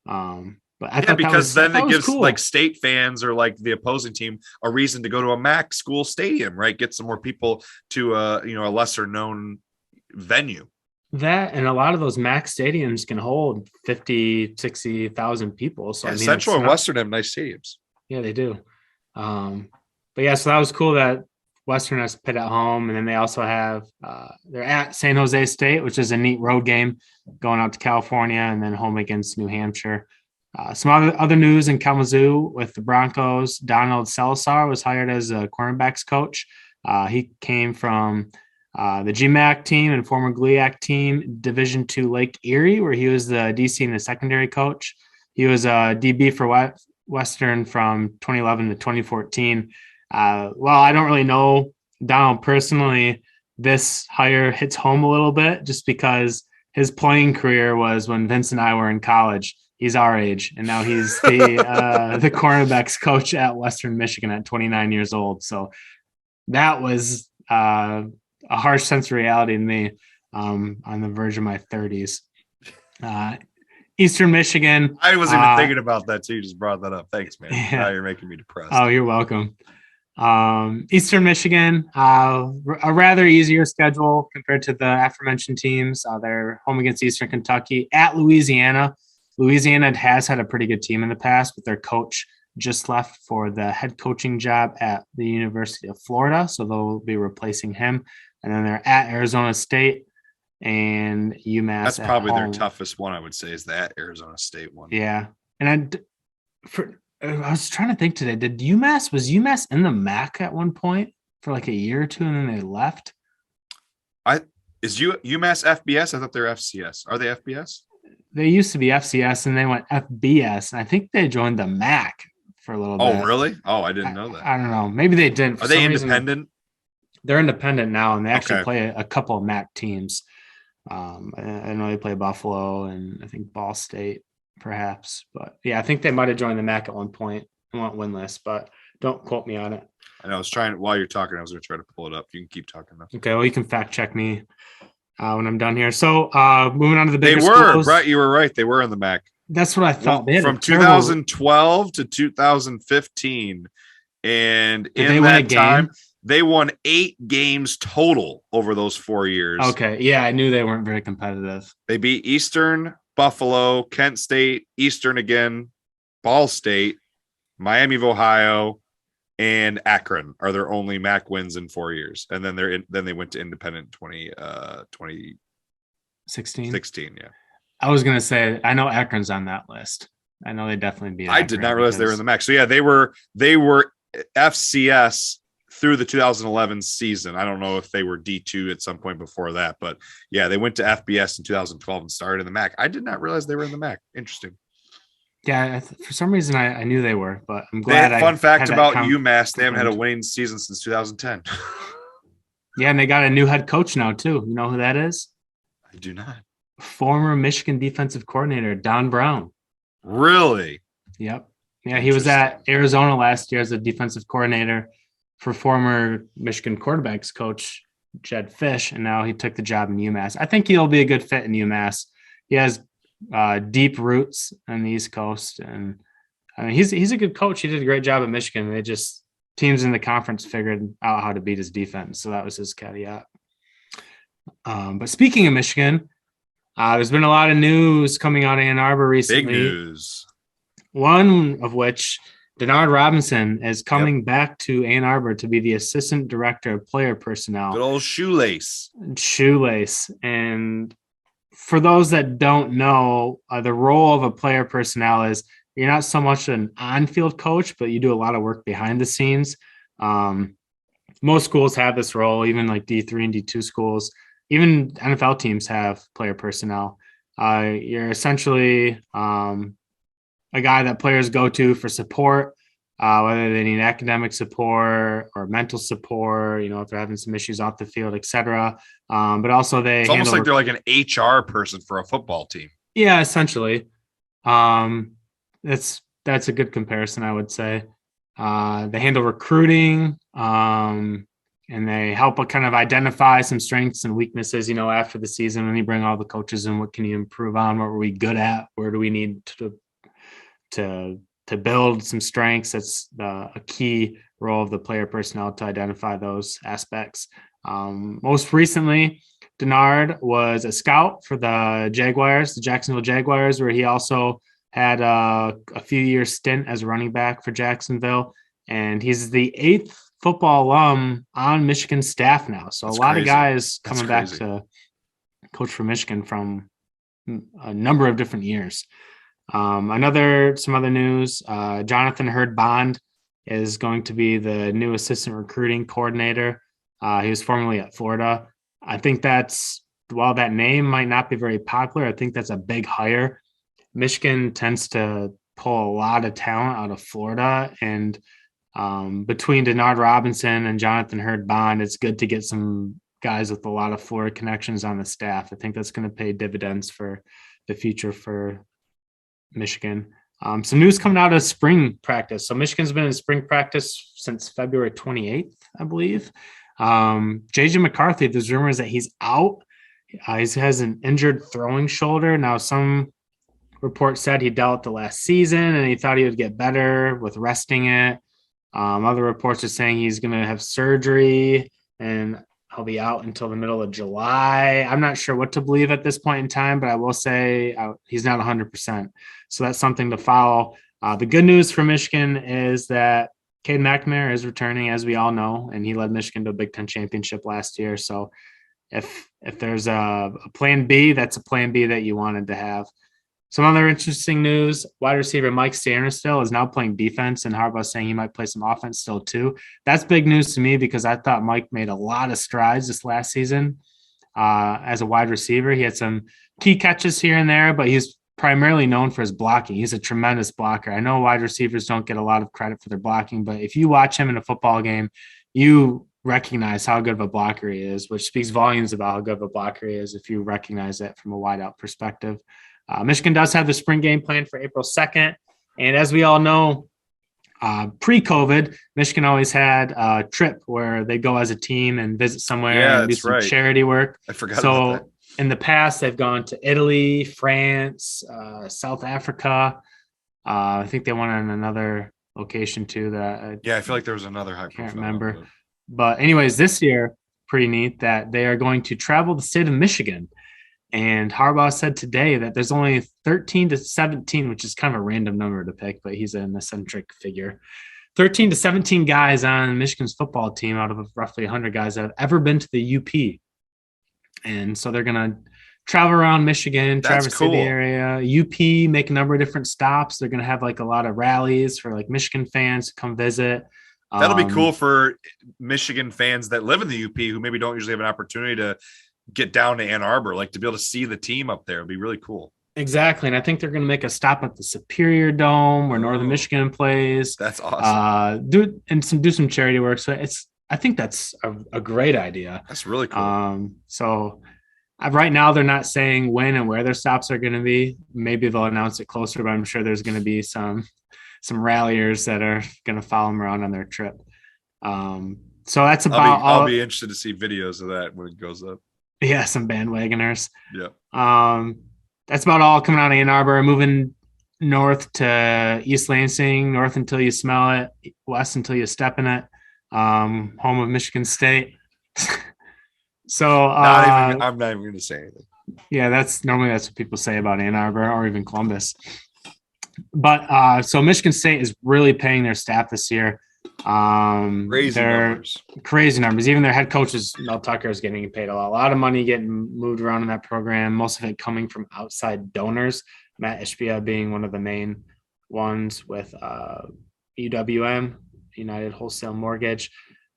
But I thought because then it gives cool. Like state fans or like the opposing team a reason to go to a MAC school stadium, right? Get some more people to a lesser known venue. That and a lot of those MAC stadiums can hold 50, 60,000 people. So yeah, Central and Western have nice stadiums. Yeah, they do. But yeah, so that was cool that Western has Pitt at home, and then they also have they're at San Jose State, which is a neat road game going out to California, and then home against New Hampshire. Some other news in Kalamazoo with the Broncos. Donald Salazar was hired as a cornerbacks coach. He came from the GMAC team and former GLIAC team, Division II Lake Erie, where he was the DC and the secondary coach. He was a DB for Western from 2011 to 2014. Well, I don't really know Donald personally. This hire hits home a little bit just because his playing career was when Vince and I were in college. He's our age, and now he's the cornerbacks coach at Western Michigan at 29 years old. So that was a harsh sense of reality to me on the verge of my 30s. Eastern Michigan. I wasn't even thinking about that, so you just brought that up. Thanks, man. Yeah. Now you're making me depressed. Oh, you're welcome. Eastern Michigan, a rather easier schedule compared to the aforementioned teams. They're home against Eastern Kentucky, at Louisiana. Louisiana has had a pretty good team in the past, but their coach just left for the head coaching job at the University of Florida, so they'll be replacing him. And then they're at Arizona State and UMass. That's probably their toughest one, I would say, is that Arizona State one. Yeah, and I was trying to think today. Was UMass in the MAC at one point for like a year or two, and then they left? Is UMass FBS? I thought they're FCS. Are they FBS? They used to be FCS, and they went FBS, and I think they joined the MAC for a little bit. Oh, really? Oh, I didn't know that. I don't know. Maybe they didn't. Are they independent? They're independent now, and they actually play a couple of MAC teams. I know they play Buffalo and I think Ball State, perhaps. But yeah, I think they might have joined the MAC at one point and went winless, but don't quote me on it. And I was trying, while you're talking, I was going to try to pull it up. You can keep talking though. Okay, well, you can fact check me when I'm done here. So moving on to the bigger schools. Right, you were right. They were in the MAC. That's what I thought. Well, from 2012 to 2015. And in that time, they won 8 games total over those 4 years. Okay. Yeah, I knew they weren't very competitive. They beat Eastern, Buffalo, Kent State, Eastern again, Ball State, Miami of Ohio, and Akron are their only MAC wins in 4 years. And then they went to independent 2016. Yeah. I was going to say, I know Akron's on that list. I know they definitely beat Akron. I did not realize they were in the MAC. So yeah, they were FCS through the 2011 season. I don't know if they were D2 at some point before that, but yeah, they went to FBS in 2012 and started in the MAC. I did not realize they were in the MAC. Interesting. Yeah, for some reason I knew they were, but I'm glad. Fun fact about UMass: they haven't had a winning season since 2010. Yeah, and they got a new head coach now too. You know who that is? I do not. Former Michigan defensive coordinator Don Brown. Really? Yep. Yeah, he was at Arizona last year as a defensive coordinator for former Michigan quarterbacks coach Jed Fish, and now he took the job in UMass. I think he'll be a good fit in UMass. he has deep roots on the East Coast, and I mean he's a good coach. He did a great job at Michigan. They just teams in the conference figured out how to beat his defense, so that was his caveat. But speaking of Michigan, there's been a lot of news coming out of Ann Arbor recently. Big news. One of which, Denard Robinson is coming back to Ann Arbor to be the assistant director of player personnel. Good old shoelace. And for those that don't know, the role of a player personnel is you're not so much an on-field coach, but you do a lot of work behind the scenes. Most schools have this role, even like D3 and D2 schools. Even NFL teams have player personnel. You're essentially a guy that players go to for support, whether they need academic support or mental support, if they're having some issues off the field, etc. But also it's almost like they're like an HR person for a football team. Yeah, essentially. That's a good comparison, I would say. They handle recruiting, and they help kind of identify some strengths and weaknesses, after the season when you bring all the coaches in. What can you improve on? What were we good at? Where do we need to build some strengths? That's a key role of the player personnel, to identify those aspects. Most recently, Denard was a scout for the Jacksonville Jaguars, where he also had a few years stint as a running back for Jacksonville. And he's the 8th football alum on Michigan's staff now. So That's a lot crazy. of guys coming back to coach for Michigan from a number of different years. Some other news, Jonathan Hurd-Bond is going to be the new assistant recruiting coordinator. He was formerly at Florida. I think while that name might not be very popular, I think that's a big hire. Michigan tends to pull a lot of talent out of Florida, and between Denard Robinson and Jonathan Hurd-Bond, it's good to get some guys with a lot of Florida connections on the staff. I think that's going to pay dividends for the future for Michigan. Some news coming out of spring practice. So Michigan's been in spring practice since February 28th, I believe. JJ McCarthy, there's rumors that he's out. He has an injured throwing shoulder. Now, some reports said he dealt the last season and he thought he would get better with resting it. Other reports are saying he's going to have surgery and he'll be out until the middle of July. I'm not sure what to believe at this point in time, but I will say he's not 100%. So that's something to follow. The good news for Michigan is that Cade McNamara is returning, as we all know, and he led Michigan to a Big Ten championship last year. So if there's a plan B, that's a plan B that you wanted to have. Some other interesting news, wide receiver Mike Sainristil is now playing defense, and Harbaugh's saying he might play some offense still too. That's big news to me because I thought Mike made a lot of strides this last season as a wide receiver. He had some key catches here and there, but he's primarily known for his blocking. He's a tremendous blocker. I know wide receivers don't get a lot of credit for their blocking, but if you watch him in a football game, you recognize how good of a blocker he is, which speaks volumes about how good of a blocker he is if you recognize that from a wideout perspective. Michigan does have the spring game planned for April 2nd. And as we all know, pre-COVID, Michigan always had a trip where they go as a team and visit somewhere and do some charity work. I forgot about that. In the past, they've gone to Italy, France, South Africa. I think they went on another location too. I feel like there was another high profile. Can't remember. But anyways, this year, pretty neat that they are going to travel the state of Michigan. And Harbaugh said today that there's only 13 to 17, which is kind of a random number to pick, but he's an eccentric figure. 13 to 17 guys on Michigan's football team out of roughly 100 guys that have ever been to the UP. And so they're going to travel around Michigan, Traverse City area, UP, make a number of different stops. They're going to have like a lot of rallies for like Michigan fans to come visit. That'll be cool for Michigan fans that live in the UP who maybe don't usually have an opportunity to get down to Ann Arbor, like to be able to see the team up there. It'd be really cool. Exactly. And I think they're going to make a stop at the Superior Dome where Northern Michigan plays. That's awesome. Do some charity work. So I think that's a great idea. That's really cool. So right now they're not saying when and where their stops are going to be. Maybe they'll announce it closer, but I'm sure there's going to be some ralliers that are going to follow them around on their trip. So that's about I'll be interested to see videos of that when it goes up. Yeah, some bandwagoners. Yeah. that's about all coming out of Ann Arbor. Moving north to East Lansing, north until you smell it, west until you step in it. Home of Michigan State. So I'm not even going to say anything. Yeah, that's what people say about Ann Arbor or even Columbus. But so Michigan State is really paying their staff this year. Crazy numbers. Even their head coach Mel Tucker is getting paid a lot of money getting moved around in that program. Most of it coming from outside donors. Matt Ishbia being one of the main ones with UWM, United Wholesale Mortgage.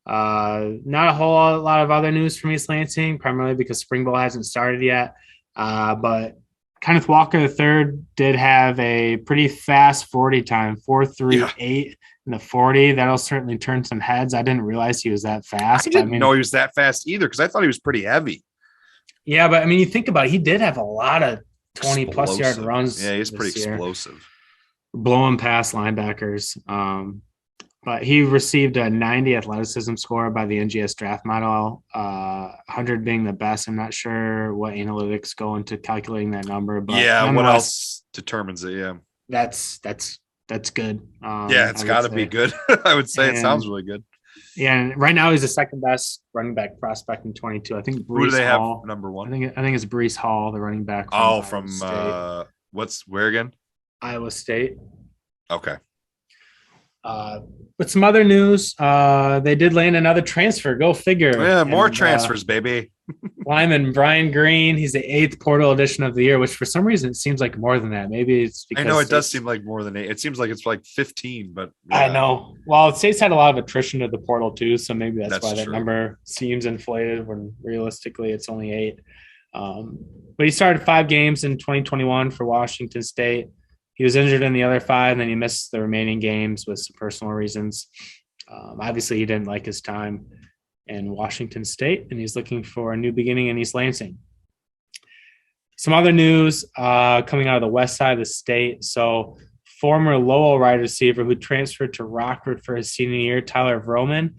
Not a whole lot of other news from East Lansing, primarily because spring ball hasn't started yet. But Kenneth Walker III did have a pretty fast 40 time, 4.38 in the 40. That'll certainly turn some heads. I didn't realize he was that fast. I didn't know he was that fast either, because I thought he was pretty heavy. Yeah, but I mean, you think about it, he did have a lot of 20-plus yard runs. Yeah, he's pretty explosive. Blowing past linebackers. But he received a 90 athleticism score by the NGS draft model, 100 being the best. I'm not sure what analytics go into calculating that number, but yeah, what else determines it? Yeah, that's good. Yeah, it's got to be good. I would say it sounds really good. Yeah, and right now he's the second best running back prospect in 22. I think Brees Who do they Hall, have number one? I think it's Brees Hall, the running back. From where again? Iowa State. Okay. But some other news, they did land another transfer. Go figure. Yeah, more transfers, baby. Lyman Brian Green, he's the 8th portal edition of the year, which for some reason it seems like more than that. Maybe it's because I know it does seem like more than 8. It seems like it's like 15, but yeah. I know. Well, State's had a lot of attrition to the portal too, so maybe that's why that true. number seems inflated when realistically it's only 8. But he started 5 games in 2021 for Washington State. He was injured in the other 5, and then he missed the remaining games with some personal reasons. Obviously, he didn't like his time in Washington State, and he's looking for a new beginning in East Lansing. Some other news coming out of the west side of the state. So former Lowell wide receiver who transferred to Rockford for his senior year, Tyler Vroman,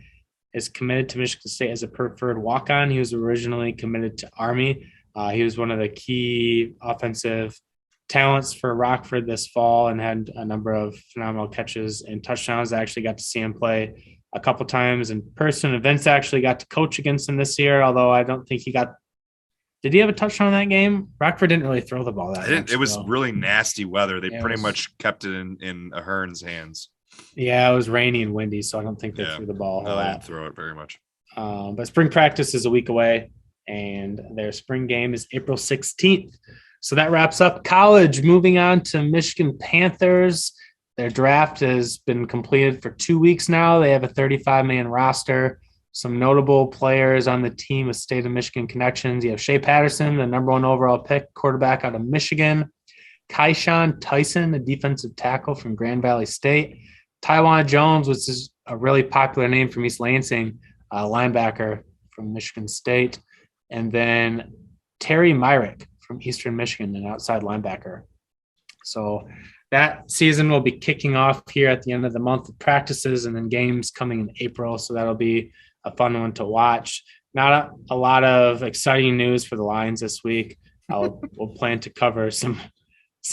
is committed to Michigan State as a preferred walk-on. He was originally committed to Army. He was one of the key offensive talents for Rockford this fall and had a number of phenomenal catches and touchdowns. I actually got to see him play a couple times in person. And Vince actually got to coach against him this year, although I don't think did he have a touchdown in that game? Rockford didn't really throw the ball that much. It was really nasty weather. They pretty much kept it in Ahern's hands. Yeah, it was rainy and windy, so I don't think they threw the ball. No, they didn't throw it very much. But spring practice is a week away, and their spring game is April 16th. So that wraps up college. Moving on to Michigan Panthers. Their draft has been completed for 2 weeks now. They have a 35-man roster. Some notable players on the team with State of Michigan connections. You have Shea Patterson, the number 1 overall pick, quarterback out of Michigan. Keyshawn Tyson, a defensive tackle from Grand Valley State. Tywan Jones, which is a really popular name from East Lansing, linebacker from Michigan State. And then Terry Myrick from Eastern Michigan, an outside linebacker. So that season will be kicking off here at the end of the month with practices and then games coming in April. So that'll be a fun one to watch. Not a lot of exciting news for the Lions this week. We'll plan to cover some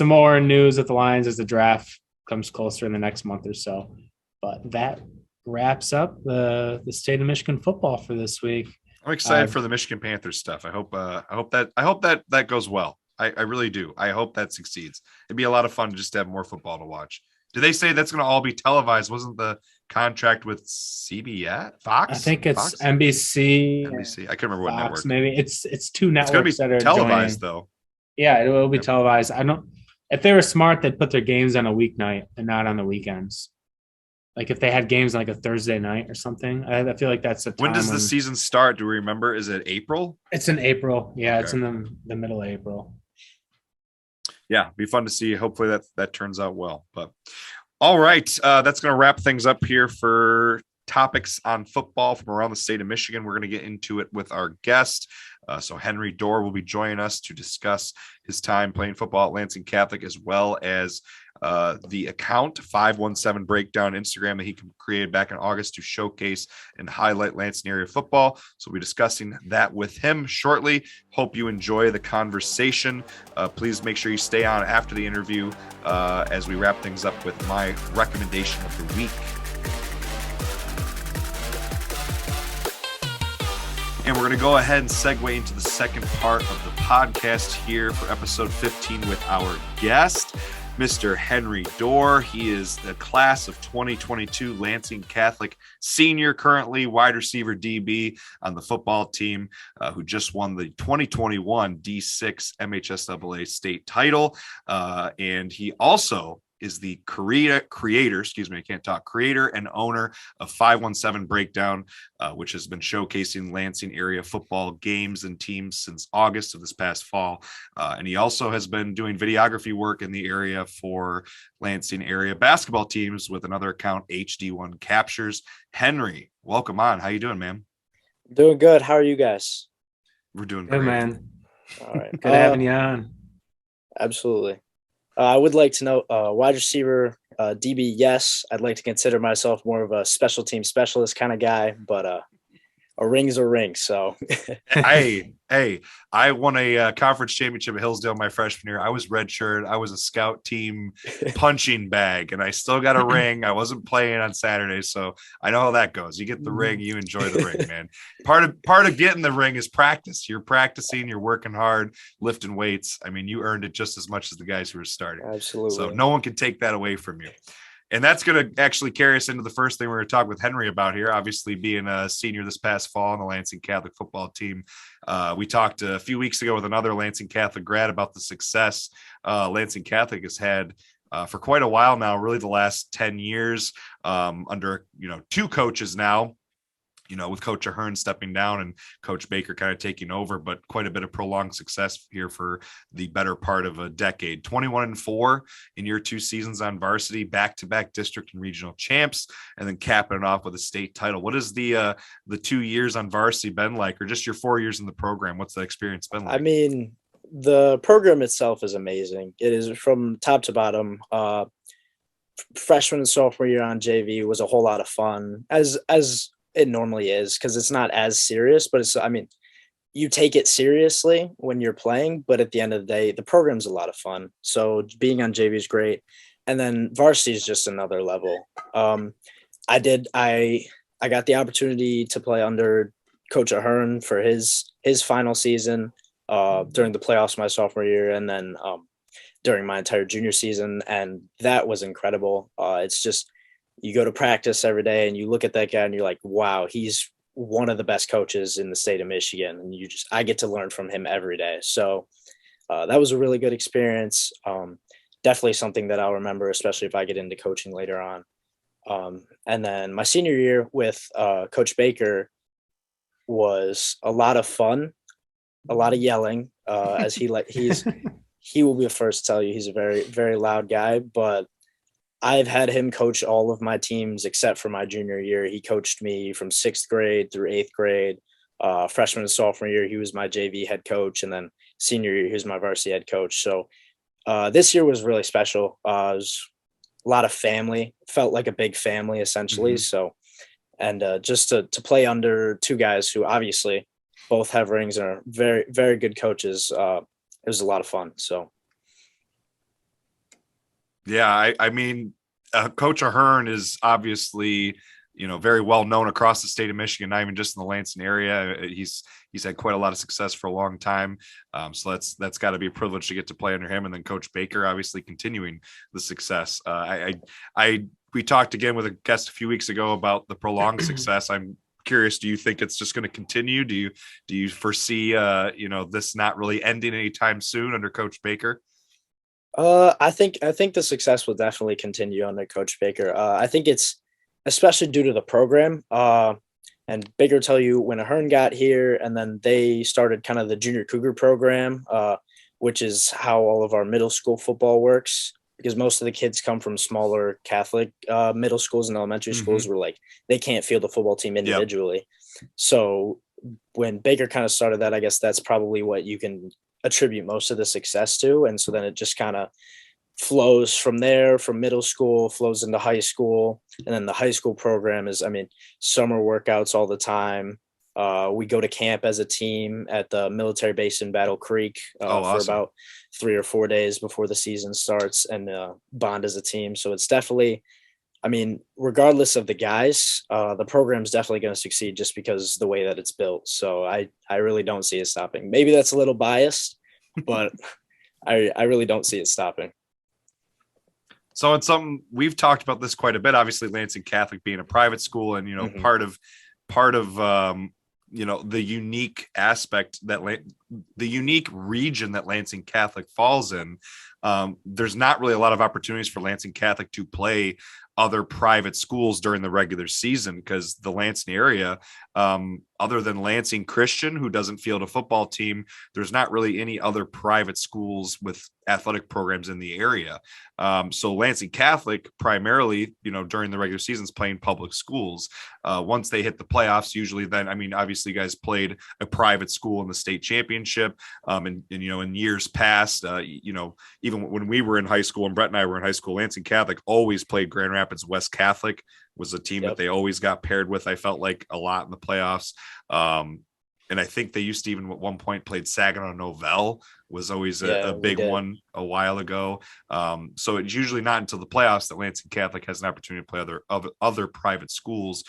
more news with the Lions as the draft comes closer in the next month or so. But that wraps up the State of Michigan football for this week. I'm excited for the Michigan Panthers stuff. I hope that goes well. I really do. I hope that succeeds. It'd be a lot of fun just to have more football to watch. Did they say that's going to all be televised? Wasn't the contract with CBS, Fox? I think it's Fox? NBC. I can't remember what network. Maybe it's 2 networks it's that are televised joining. though. Yeah, it will be televised. If they were smart, they'd put their games on a weeknight and not on the weekends. Like if they had games on like a Thursday night or something, I feel like that's the time. When does the season start? Do we remember? Is it April? It's in April. Yeah, Okay. It's in the middle of April. Yeah, be fun to see. Hopefully that turns out well. But all right, that's going to wrap things up here for topics on football from around the state of Michigan. We're going to get into it with our guest. So Henry Doerr will be joining us to discuss his time playing football at Lansing Catholic, as well as the account 517Breakdown Instagram that he created back in August to showcase and highlight Lansing area football. So we'll be discussing that with him shortly. Hope you enjoy the conversation. Please make sure you stay on after the interview as we wrap things up with my recommendation of the week. And we're going to go ahead and segue into the second part of the podcast here for episode 15 with our guest, Mr. Henry Doerr. He is the class of 2022 Lansing Catholic senior, currently wide receiver DB on the football team, who just won the 2021 D6 MHSAA state title. And he also is the creator and owner of 517Breakdown, which has been showcasing Lansing area football games and teams since August of this past fall. And he also has been doing videography work in the area for Lansing area basketball teams with another account, HD1 Captures. Henry, welcome on. How you doing, man? Doing good. How are you guys? We're doing Good, great. man. All right. Good having you on. Absolutely. I would like to know wide receiver, DB, yes. I'd like to consider myself more of a special team specialist kind of guy, but a ring is a ring. So, I won a conference championship at Hillsdale my freshman year. I was redshirt. I was a scout team punching bag, and I still got a ring. I wasn't playing on Saturday, so I know how that goes. You get the ring, you enjoy the ring, man. Part of getting the ring is practice. You're practicing, you're working hard, lifting weights. I mean, you earned it just as much as the guys who were starting. Absolutely. So no one can take that away from you. And that's going to actually carry us into the first thing we're going to talk with Henry about here, obviously being a senior this past fall on the Lansing Catholic football team. We talked a few weeks ago with another Lansing Catholic grad about the success Lansing Catholic has had for quite a while now, really the last 10 years under, two coaches now. With Coach Ahern stepping down and Coach Baker kind of taking over, but quite a bit of prolonged success here for the better part of a decade. 21-4 in your 2 seasons on varsity, back-to-back district and regional champs, and then capping it off with a state title. What has the 2 years on varsity been like, or just your 4 years in the program? What's the experience been like? I mean, the program itself is amazing. It is from top to bottom. Freshman and sophomore year on JV was a whole lot of fun, as it normally is, because it's not as serious, but you take it seriously when you're playing, but at the end of the day, the program's a lot of fun. So being on JV is great. And then varsity is just another level. I got the opportunity to play under Coach Ahern for his final season during the playoffs my sophomore year, and then during my entire junior season. And that was incredible. It's just, you go to practice every day and you look at that guy and you're like, wow, he's one of the best coaches in the state of Michigan. And I get to learn from him every day. So that was a really good experience. Definitely something that I'll remember, especially if I get into coaching later on. And then my senior year with Coach Baker was a lot of fun, a lot of yelling, as he will be the first to tell you he's a very, very loud guy, but I've had him coach all of my teams except for my junior year. He coached me from 6th grade through 8th grade. Freshman and sophomore year, he was my JV head coach. And then senior year, he was my varsity head coach. So this year was really special. It was a lot of family, felt like a big family essentially. Mm-hmm. So, and just to play under 2 guys who obviously both have rings and are very, very good coaches, it was a lot of fun. So. Yeah, I mean, Coach Ahern is obviously, very well known across the state of Michigan, not even just in the Lansing area. He's had quite a lot of success for a long time. So that's got to be a privilege to get to play under him. And then Coach Baker, obviously continuing the success. We talked again with a guest a few weeks ago about the prolonged success. I'm curious, do you think it's just going to continue? Do you foresee, this not really ending anytime soon under Coach Baker? I think the success will definitely continue under Coach Baker. I think it's especially due to the program. And Baker tell you when Ahern got here, and then they started kind of the Junior Cougar program, which is how all of our middle school football works. because most of the kids come from smaller Catholic middle schools and elementary schools where like they can't field a football team individually. Yep. So when Baker kind of started that, I guess that's probably what you can attribute most of the success to. And so then it just kind of flows from there, from middle school, flows into high school. And then the high school program is, I mean, summer workouts all the time. We go to camp as a team at the military base in Battle Creek for about 3 or 4 days before the season starts, and bond as a team. So it's definitely, I mean, regardless of the guys, the program's definitely going to succeed just because the way that it's built. So I really don't see it stopping. Maybe that's a little biased, but I really don't see it stopping. So it's something we've talked about this quite a bit, obviously Lansing Catholic being a private school, and, you know, part of you know, the unique aspect that the unique region that Lansing Catholic falls in. There's not really a lot of opportunities for Lansing Catholic to play other private schools during the regular season, because the Lansing area, other than Lansing Christian, who doesn't field a football team, there's not really any other private schools with athletic programs in the area. So Lansing Catholic primarily, you know, during the regular seasons playing public schools. Once they hit the playoffs, usually then, I mean, obviously you guys played a private school in the state championship. And you know, in years past, you know, even when we were in high school and Brett and I were in high school, Lansing Catholic always played Grand Rapids West Catholic, was a team that they always got paired with, I felt like, a lot in the playoffs. And I think they used to even at one point played Saginaw Novell, was always a big one a while ago. So it's usually not until the playoffs that Lansing Catholic has an opportunity to play other private schools.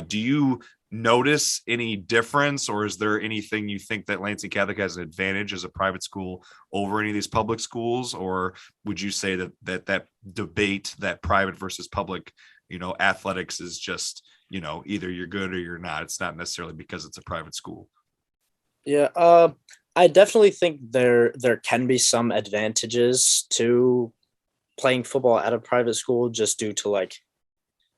Do you notice any difference, or is there anything you think that Lansing Catholic has an advantage as a private school over any of these public schools? Or would you say that debate, that private versus public, you know, athletics is just, you know, either you're good or you're not? It's not necessarily because it's a private school. Yeah, I definitely think there can be some advantages to playing football at a private school, just due to, like,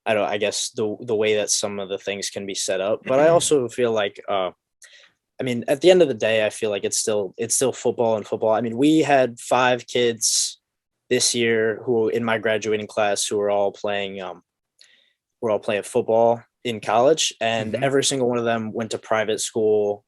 I guess the way that some of the things can be set up. But I also feel like, I mean, at the end of the day, I feel like it's still football and football. I mean, we had 5 kids this year who in my graduating class who were all playing football in college, and every single one of them went to private school,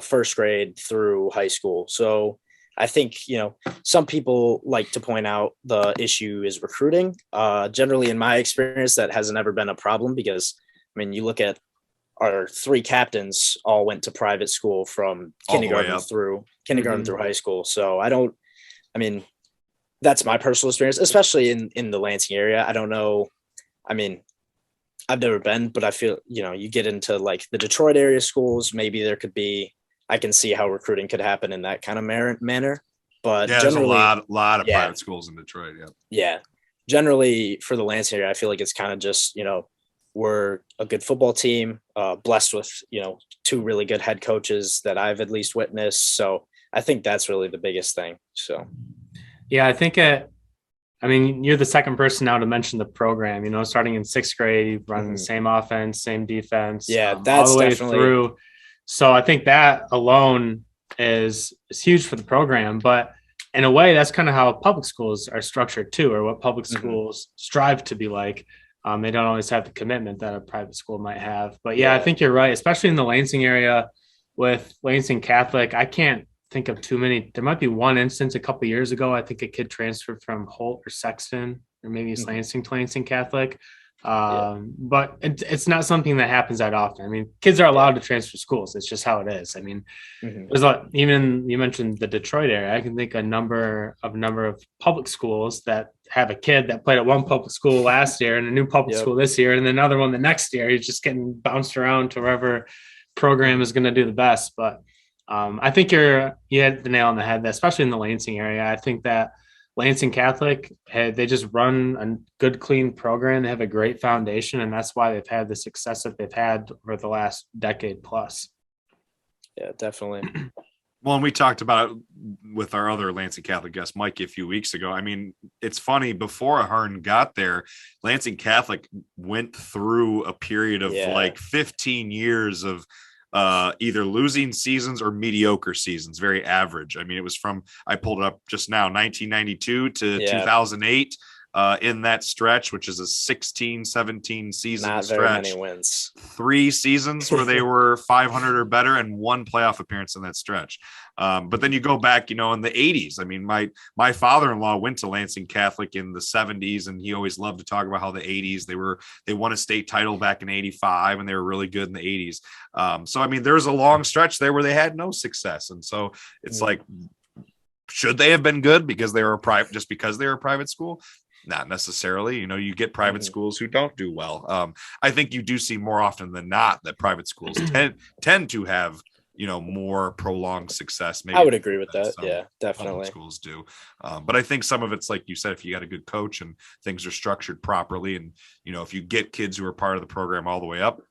first grade through high school. So I think, you know, some people like to point out the issue is recruiting. Generally, in my experience, that hasn't ever been a problem, because, I mean, you look at our 3 captains all went to private school from kindergarten through high school. So I mean, that's my personal experience, especially in the Lansing area. I don't know. I mean, I've never been, but I feel, you know, you get into like the Detroit area schools, maybe there could be, I can see how recruiting could happen in that kind of manner. But yeah, there's a lot of private schools in Detroit. Yeah. Generally for the Lansing area, I feel like it's kind of just, you know, we're a good football team, blessed with, you know, 2 really good head coaches that I've at least witnessed. So I think that's really the biggest thing. So, yeah, I think I mean, you're the second person now to mention the program. You know, starting in 6th grade, you run the same offense, same defense. Yeah, that's all the way definitely through. So I think that alone is huge for the program. But in a way, that's kind of how public schools are structured too, or what public schools strive to be like. They don't always have the commitment that a private school might have. But yeah, I think you're right, especially in the Lansing area with Lansing Catholic. I can't think of too many. There might be one instance a couple of years ago. I think a kid transferred from Holt or Sexton, or maybe it's Lansing to Lansing Catholic. But it's not something that happens that often. I mean, kids are allowed to transfer schools. It's just how it is. I mean, there's even, you mentioned the Detroit area. I can think a number of public schools that have a kid that played at one public school last year and a new public school this year, and another one the next year. He's just getting bounced around to wherever program is going to do the best. But I think you hit the nail on the head, especially in the Lansing area. I think that Lansing Catholic, they just run a good, clean program. They have a great foundation, and that's why they've had the success that they've had over the last decade plus. Yeah, definitely. Well, and we talked about it with our other Lansing Catholic guest, Mike, a few weeks ago. I mean, it's funny, before Ahern got there, Lansing Catholic went through a period of like 15 years of either losing seasons or mediocre seasons, very average. I mean, it was from, I pulled it up just now, 1992 to 2008. In that stretch, which is a 16-17 season Not stretch. very many wins. 3 seasons where they were 500 or better, and 1 playoff appearance in that stretch. But then you go back, in the 80s. I mean, my father-in-law went to Lansing Catholic in the 70s, and he always loved to talk about how the 80s they won a state title back in 85, and they were really good in the 80s. So I mean, there's a long stretch there where they had no success, and so it's like, should they have been good because they were just because they were a private school? Not necessarily. You get private schools who don't do well. I think you do see more often than not that private schools tend to have, more prolonged success. Maybe I would agree with that. Yeah, definitely. Schools do. But I think some of it's like you said, if you got a good coach and things are structured properly, and, if you get kids who are part of the program all the way up,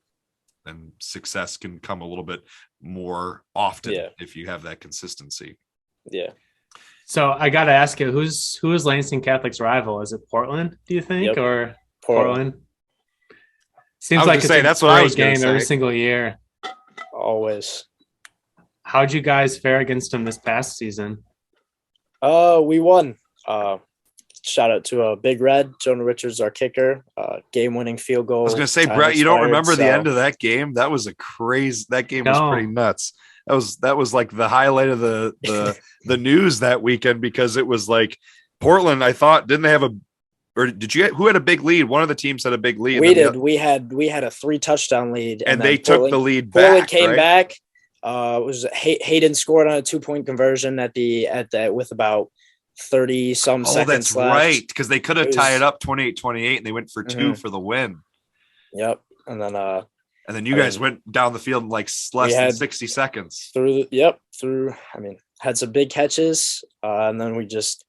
then success can come a little bit more often if you have that consistency. Yeah. So I got to ask you, who is Lansing Catholic's rival? Is it Portland, do you think, or Portland? Seems like that's what I was going to say. Every single year. Always. How'd you guys fare against them this past season? We won. Shout out to Big Red, Jonah Richards, our kicker, game-winning field goal. I was going to say, Brett, you don't remember the end of that game? That was that game was pretty nuts. That was like the highlight of the news that weekend, because it was like Portland, I thought, didn't they have who had a big lead? One of the teams had a big lead. We did. We had a 3-touchdown lead, and they took the lead back. Portland came back. It was Hayden scored on a 2-point conversion with about 30 some seconds that's left. Right, because they could have tied it up 28-28, and they went for 2 for the win. Yep. And then you guys went down the field in like less than 60 seconds. Had some big catches, and then we just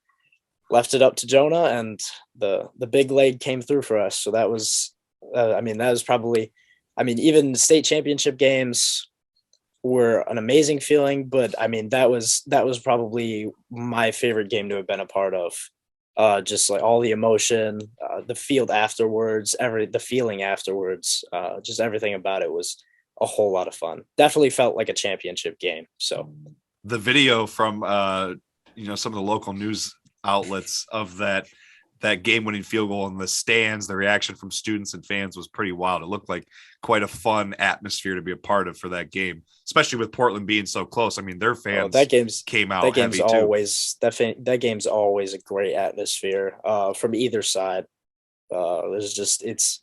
left it up to Jonah, and the big leg came through for us. So that was, that was probably, even state championship games were an amazing feeling, but that was probably my favorite game to have been a part of. Just like all the emotion, the field afterwards, the feeling afterwards, just everything about it was a whole lot of fun. Definitely felt like a championship game. So the video from some of the local news outlets of that game-winning field goal in the stands, the reaction from students and fans was pretty wild. It looked like quite a fun atmosphere to be a part of for that game, especially with Portland being so close. Their fans came out. That game's always a great atmosphere from either side. It's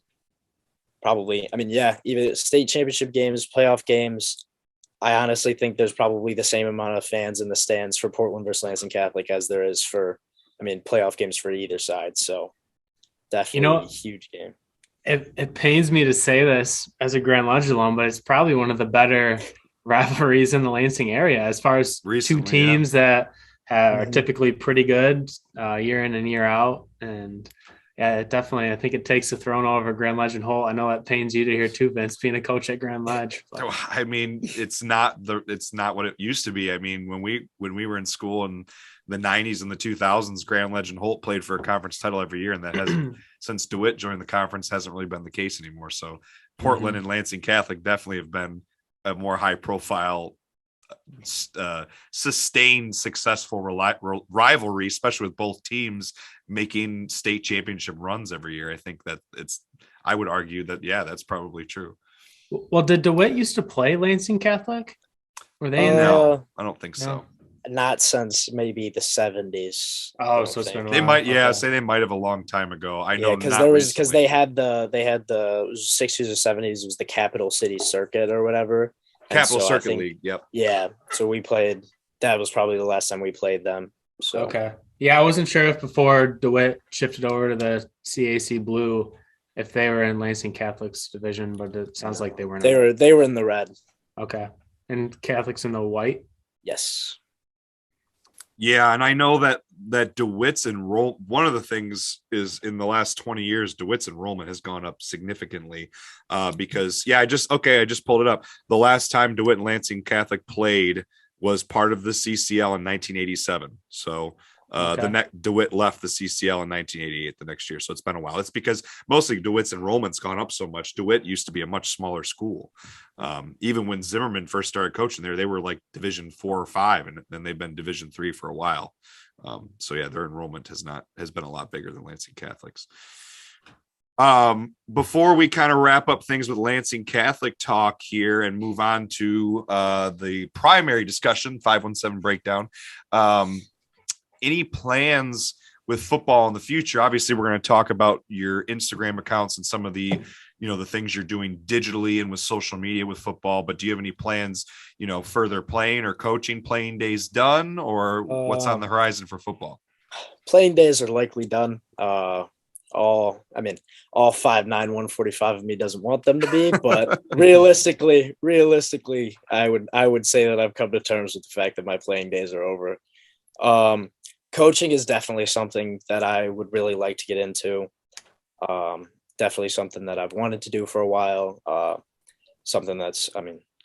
probably, even state championship games, playoff games. I honestly think there's probably the same amount of fans in the stands for Portland versus Lansing Catholic as there is for, playoff games for either side. So definitely a huge game. It pains me to say this as a Grand Lodge alum, but it's probably one of the better rivalries in the Lansing area as far as two teams that are typically pretty good year in and year out. And definitely, I think it takes a throne over Grand Lodge and Holt. I know that pains you to hear too, Vince, being a coach at Grand Lodge. But. It's not what it used to be. When we were in school in the 90s and the 2000s, Grand Lodge and Holt played for a conference title every year, and that hasn't since DeWitt joined the conference hasn't really been the case anymore. So Portland and Lansing Catholic definitely have been a more high profile, sustained, successful rivalry, especially with both teams making state championship runs every year. I think that I would argue that, that's probably true. Well, did DeWitt used to play Lansing Catholic? Were they in there? No, I don't think so. Not since maybe the 70s. Oh, so it's been they might, say they might have a long time ago. I know because they had the 60s or 70s. It was the Capital City Circuit or whatever. Capital Circuit League. Yep. Yeah. So we played. That was probably the last time we played them. So okay. Yeah, I wasn't sure if before DeWitt shifted over to the CAC Blue, if they were in Lansing Catholic's division, but it sounds like they weren't. They were in the red. Okay. And Catholics in the white? Yes. Yeah, and I know that DeWitt's one of the things is in the last 20 years, DeWitt's enrollment has gone up significantly because I just pulled it up. The last time DeWitt and Lansing Catholic played was part of the CCL in 1987. So DeWitt left the CCL in 1988 the next year. So it's been a while. It's because mostly DeWitt's enrollment's gone up so much. DeWitt used to be a much smaller school. Even when Zimmerman first started coaching there, they were like Division 4 or 5, and then they've been Division 3 for a while. So yeah, their enrollment has been a lot bigger than Lansing Catholic's. Before we kind of wrap up things with Lansing Catholic talk here and move on to the primary discussion, 517 breakdown, any plans with football in the future? Obviously, we're going to talk about your Instagram accounts and some of the, the things you're doing digitally and with social media with football, but do you have any plans, further playing or coaching? Playing days done, or what's on the horizon for football? Playing days are likely done. All 5'9", 145 of me doesn't want them to be, but realistically, I would say that I've come to terms with the fact that my playing days are over. Coaching is definitely something that I would really like to get into. Definitely something that I've wanted to do for a while. Something that's,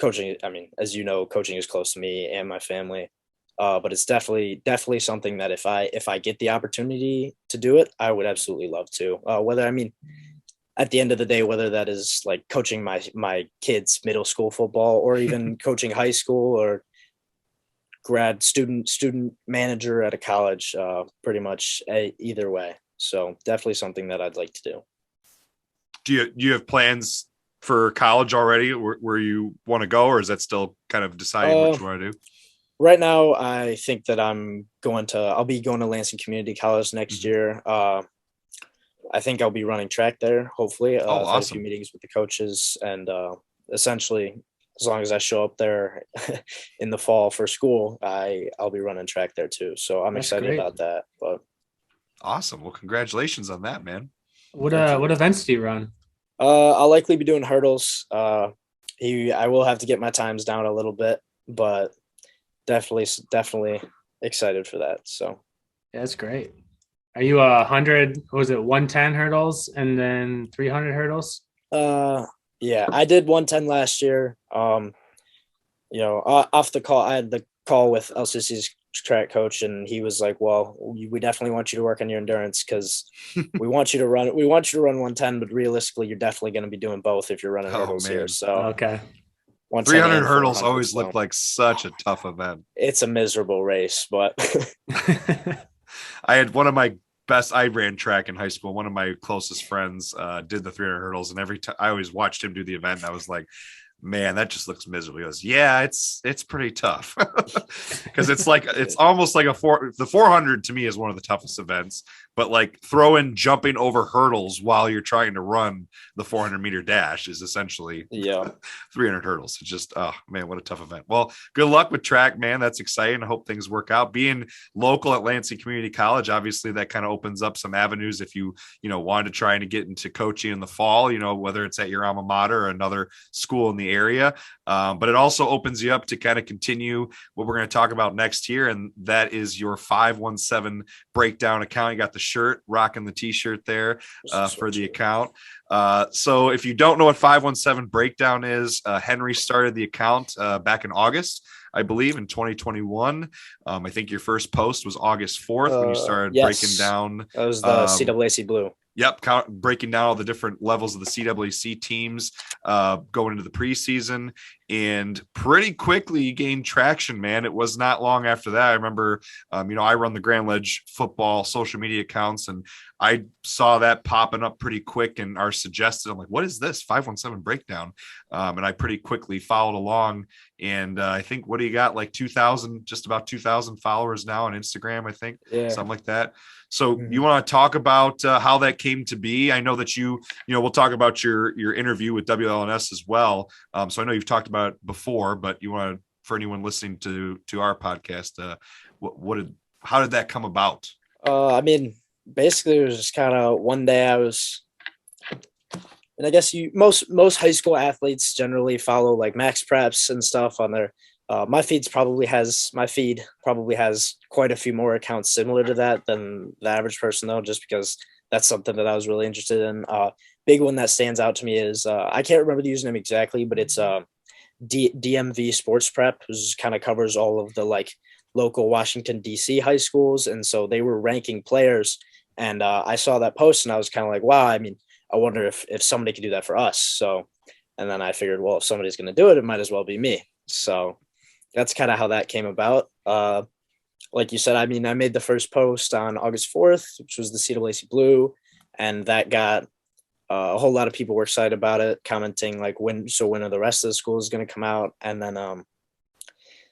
coaching, as you know, coaching is close to me and my family. But it's definitely something that if I get the opportunity to do it, I would absolutely love to. At the end of the day, whether that is like coaching my kids' middle school football, or even coaching high school, or grad student manager at a college, pretty much either way. So definitely something that I'd like to do. Do you have plans for college already where you want to go, or is that still kind of deciding what you want to do? Right now, I think that I'll be going to Lansing Community College next year. I think I'll be running track there, hopefully. Awesome. I've had a few meetings with the coaches, and essentially, as long as I show up there in the fall for school, I'll be running track there too. So I'm excited about that. But awesome. Well, congratulations on that, man. What events do you run? I'll likely be doing hurdles. I will have to get my times down a little bit, but definitely excited for that. So yeah, that's great. Are you 100? Was it 110 hurdles and then 300 hurdles? Yeah, I did 110 last year. Off the call, I had the call with LCC's track coach, and he was like, "Well, we definitely want you to work on your endurance because we want you to run 110, but realistically, you're definitely going to be doing both if you're running hurdles here." So okay. 300 hurdles always looked like such a tough event. It's a miserable race, but I had I ran track in high school. One of my closest friends did the 300 hurdles, and every time I always watched him do the event, and I was like, man, that just looks miserable. He goes, yeah, it's pretty tough because it's almost like the 400 to me is one of the toughest events, but like jumping over hurdles while you're trying to run the 400 meter dash is essentially 300 hurdles. It's just, oh man, what a tough event. Well, good luck with track, man. That's exciting. I hope things work out. Being local at Lansing Community College, obviously that kind of opens up some avenues if you wanted to try and get into coaching in the fall, whether it's at your alma mater or another school in the area. But it also opens you up to kind of continue what we're going to talk about next year. And that is your 517 breakdown account. You got the shirt, rocking the t-shirt there for the account. So if you don't know what 517 breakdown is, Henry started the account back in August, I believe, in 2021. I think your first post was August 4th when you started breaking down. That was the CWAC Blue. Yep, breaking down all the different levels of the CWC teams going into the preseason, and pretty quickly you gained traction, man. It was not long after that. I remember, I run the Grand Ledge football social media accounts, and I saw that popping up pretty quick and are suggested. I'm like, what is this 517 breakdown? And I pretty quickly followed along. And I think, what do you got? Like 2,000, just about 2,000 followers now on Instagram, I think, something like that. So you want to talk about how that came to be? I know that we'll talk about your interview with WLNS as well. So I know you've talked about it before, but you want to, for anyone listening to our podcast, how did that come about? Basically it was just kind of one day and I guess most high school athletes generally follow like max preps and stuff on their, my feed probably has quite a few more accounts similar to that than the average person though, just because that's something that I was really interested in. Big one that stands out to me is, I can't remember the username exactly, but it's DMV Sports Prep, which kind of covers all of the like local Washington, D.C. high schools. And so they were ranking players. And I saw that post and I was kind of like, wow, I mean, I wonder if somebody could do that for us. So, and then I figured, well, if somebody's going to do it, it might as well be me. So that's kind of how that came about. Like you said, I mean, I made the first post on August 4th, which was the CAAC Blue. And that got a whole lot of people were excited about it, commenting like when are the rest of the schools going to come out? And then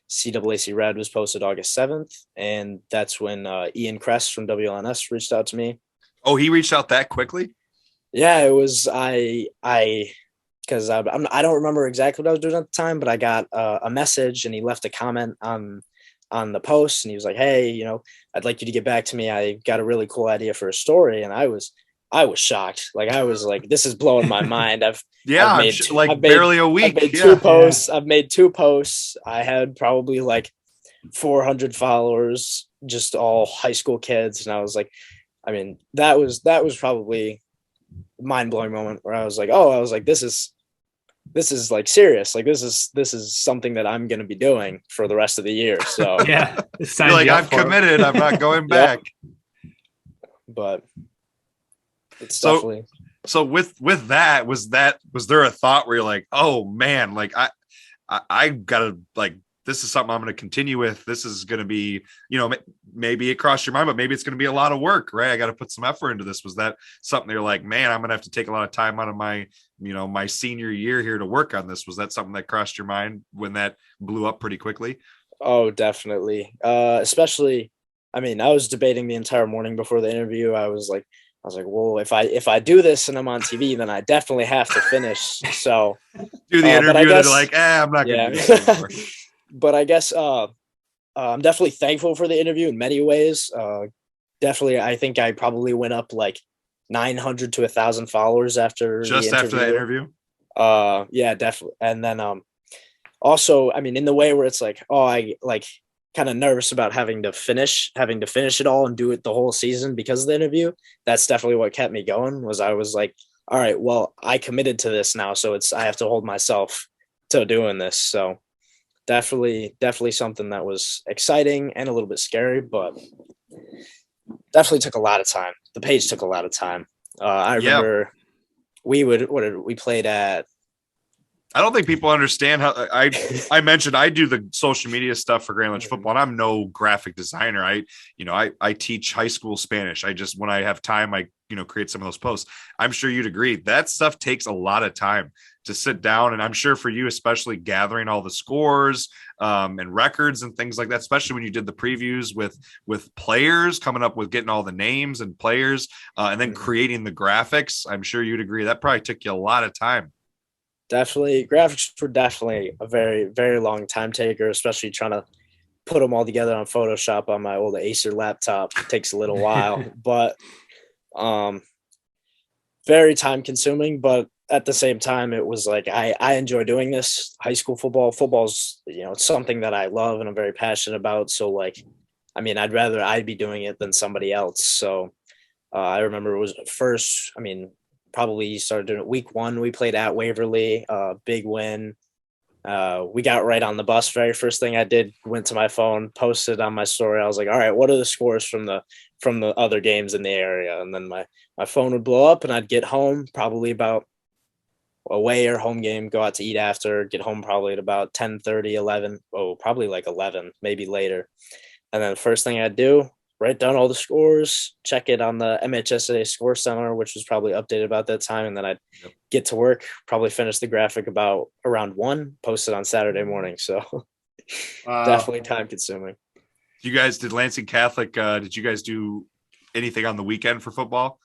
CAAC Red was posted August 7th. And that's when Ian Kress from WLNS reached out to me. Oh, he reached out that quickly? Yeah, it was, because I don't remember exactly what I was doing at the time, but I got a message and he left a comment on the post and he was like, hey, you know, I'd like you to get back to me. I got a really cool idea for a story. And I was shocked. Like, I was like, this is blowing my mind. I've made barely a week. I've made two posts. I've made 2 posts. I had probably like 400 followers, just all high school kids. And I was like, I mean, that was probably a mind-blowing moment where I was like, this is like serious. Like, this is something that I'm going to be doing for the rest of the year. So yeah, you're like, I'm committed. I'm not going back. But it's definitely. So with that, was there a thought where you're like, oh man, like I gotta, like, this is something I'm going to continue with. This is going to be, you know, maybe it crossed your mind, but maybe it's going to be a lot of work, right? I got to put some effort into this. Was that something you're like, man, I'm going to have to take a lot of time out of my, you know, my senior year here to work on this? Was that something that crossed your mind when that blew up pretty quickly? Oh, definitely. Especially, I mean, I was debating the entire morning before the interview. I was like, well, if I do this and I'm on TV, then I definitely have to finish. So do the interview and like, I'm not going to do this anymore. But I guess I'm definitely thankful for the interview in many ways. Definitely, I think I probably went up like 900 to 1,000 followers after after that interview. Yeah, definitely. And then also, I mean, in the way where it's like, I like kind of nervous about having to finish it all and do it the whole season because of the interview. That's definitely what kept me going. Was I was like, all right, well, I committed to this now, so I have to hold myself to doing this. So definitely something that was exciting and a little bit scary, but definitely took a lot of time. The page took a lot of time. I remember we played at. I don't think people understand how I mentioned I do the social media stuff for Grand Ledge football, and I'm no graphic designer. I teach high school Spanish. When I have time, I create some of those posts. I'm sure you'd agree that stuff takes a lot of time to sit down, and I'm sure for you, especially gathering all the scores and records and things like that, especially when you did the previews with players, coming up with getting all the names and players, and then creating the graphics. I'm sure you'd agree that probably took you a lot of time. Definitely, graphics were definitely a very, very long time taker, especially trying to put them all together on Photoshop on my old Acer laptop. It takes a little while, but very time consuming. But at the same time, it was like I enjoy doing this. High school football's it's something that I love and I'm very passionate about. So like, I mean, I'd rather I'd be doing it than somebody else. So I remember it was first. I mean, probably started doing it week 1. We played at Waverly, big win. We got right on the bus. Very first thing I did, went to my phone, posted on my story. I was like, all right, what are the scores from the other games in the area? And then my phone would blow up and I'd get home probably about away or home game, go out to eat after, get home probably at about 10:30, 11. Oh, probably like 11, maybe later. And then the first thing I'd do, write down all the scores, check it on the MHSAA score center, which was probably updated about that time. And then I'd get to work, probably finish the graphic about around 1, post it on Saturday morning. So definitely time consuming. You guys did Lansing Catholic. Did you guys do anything on the weekend for football?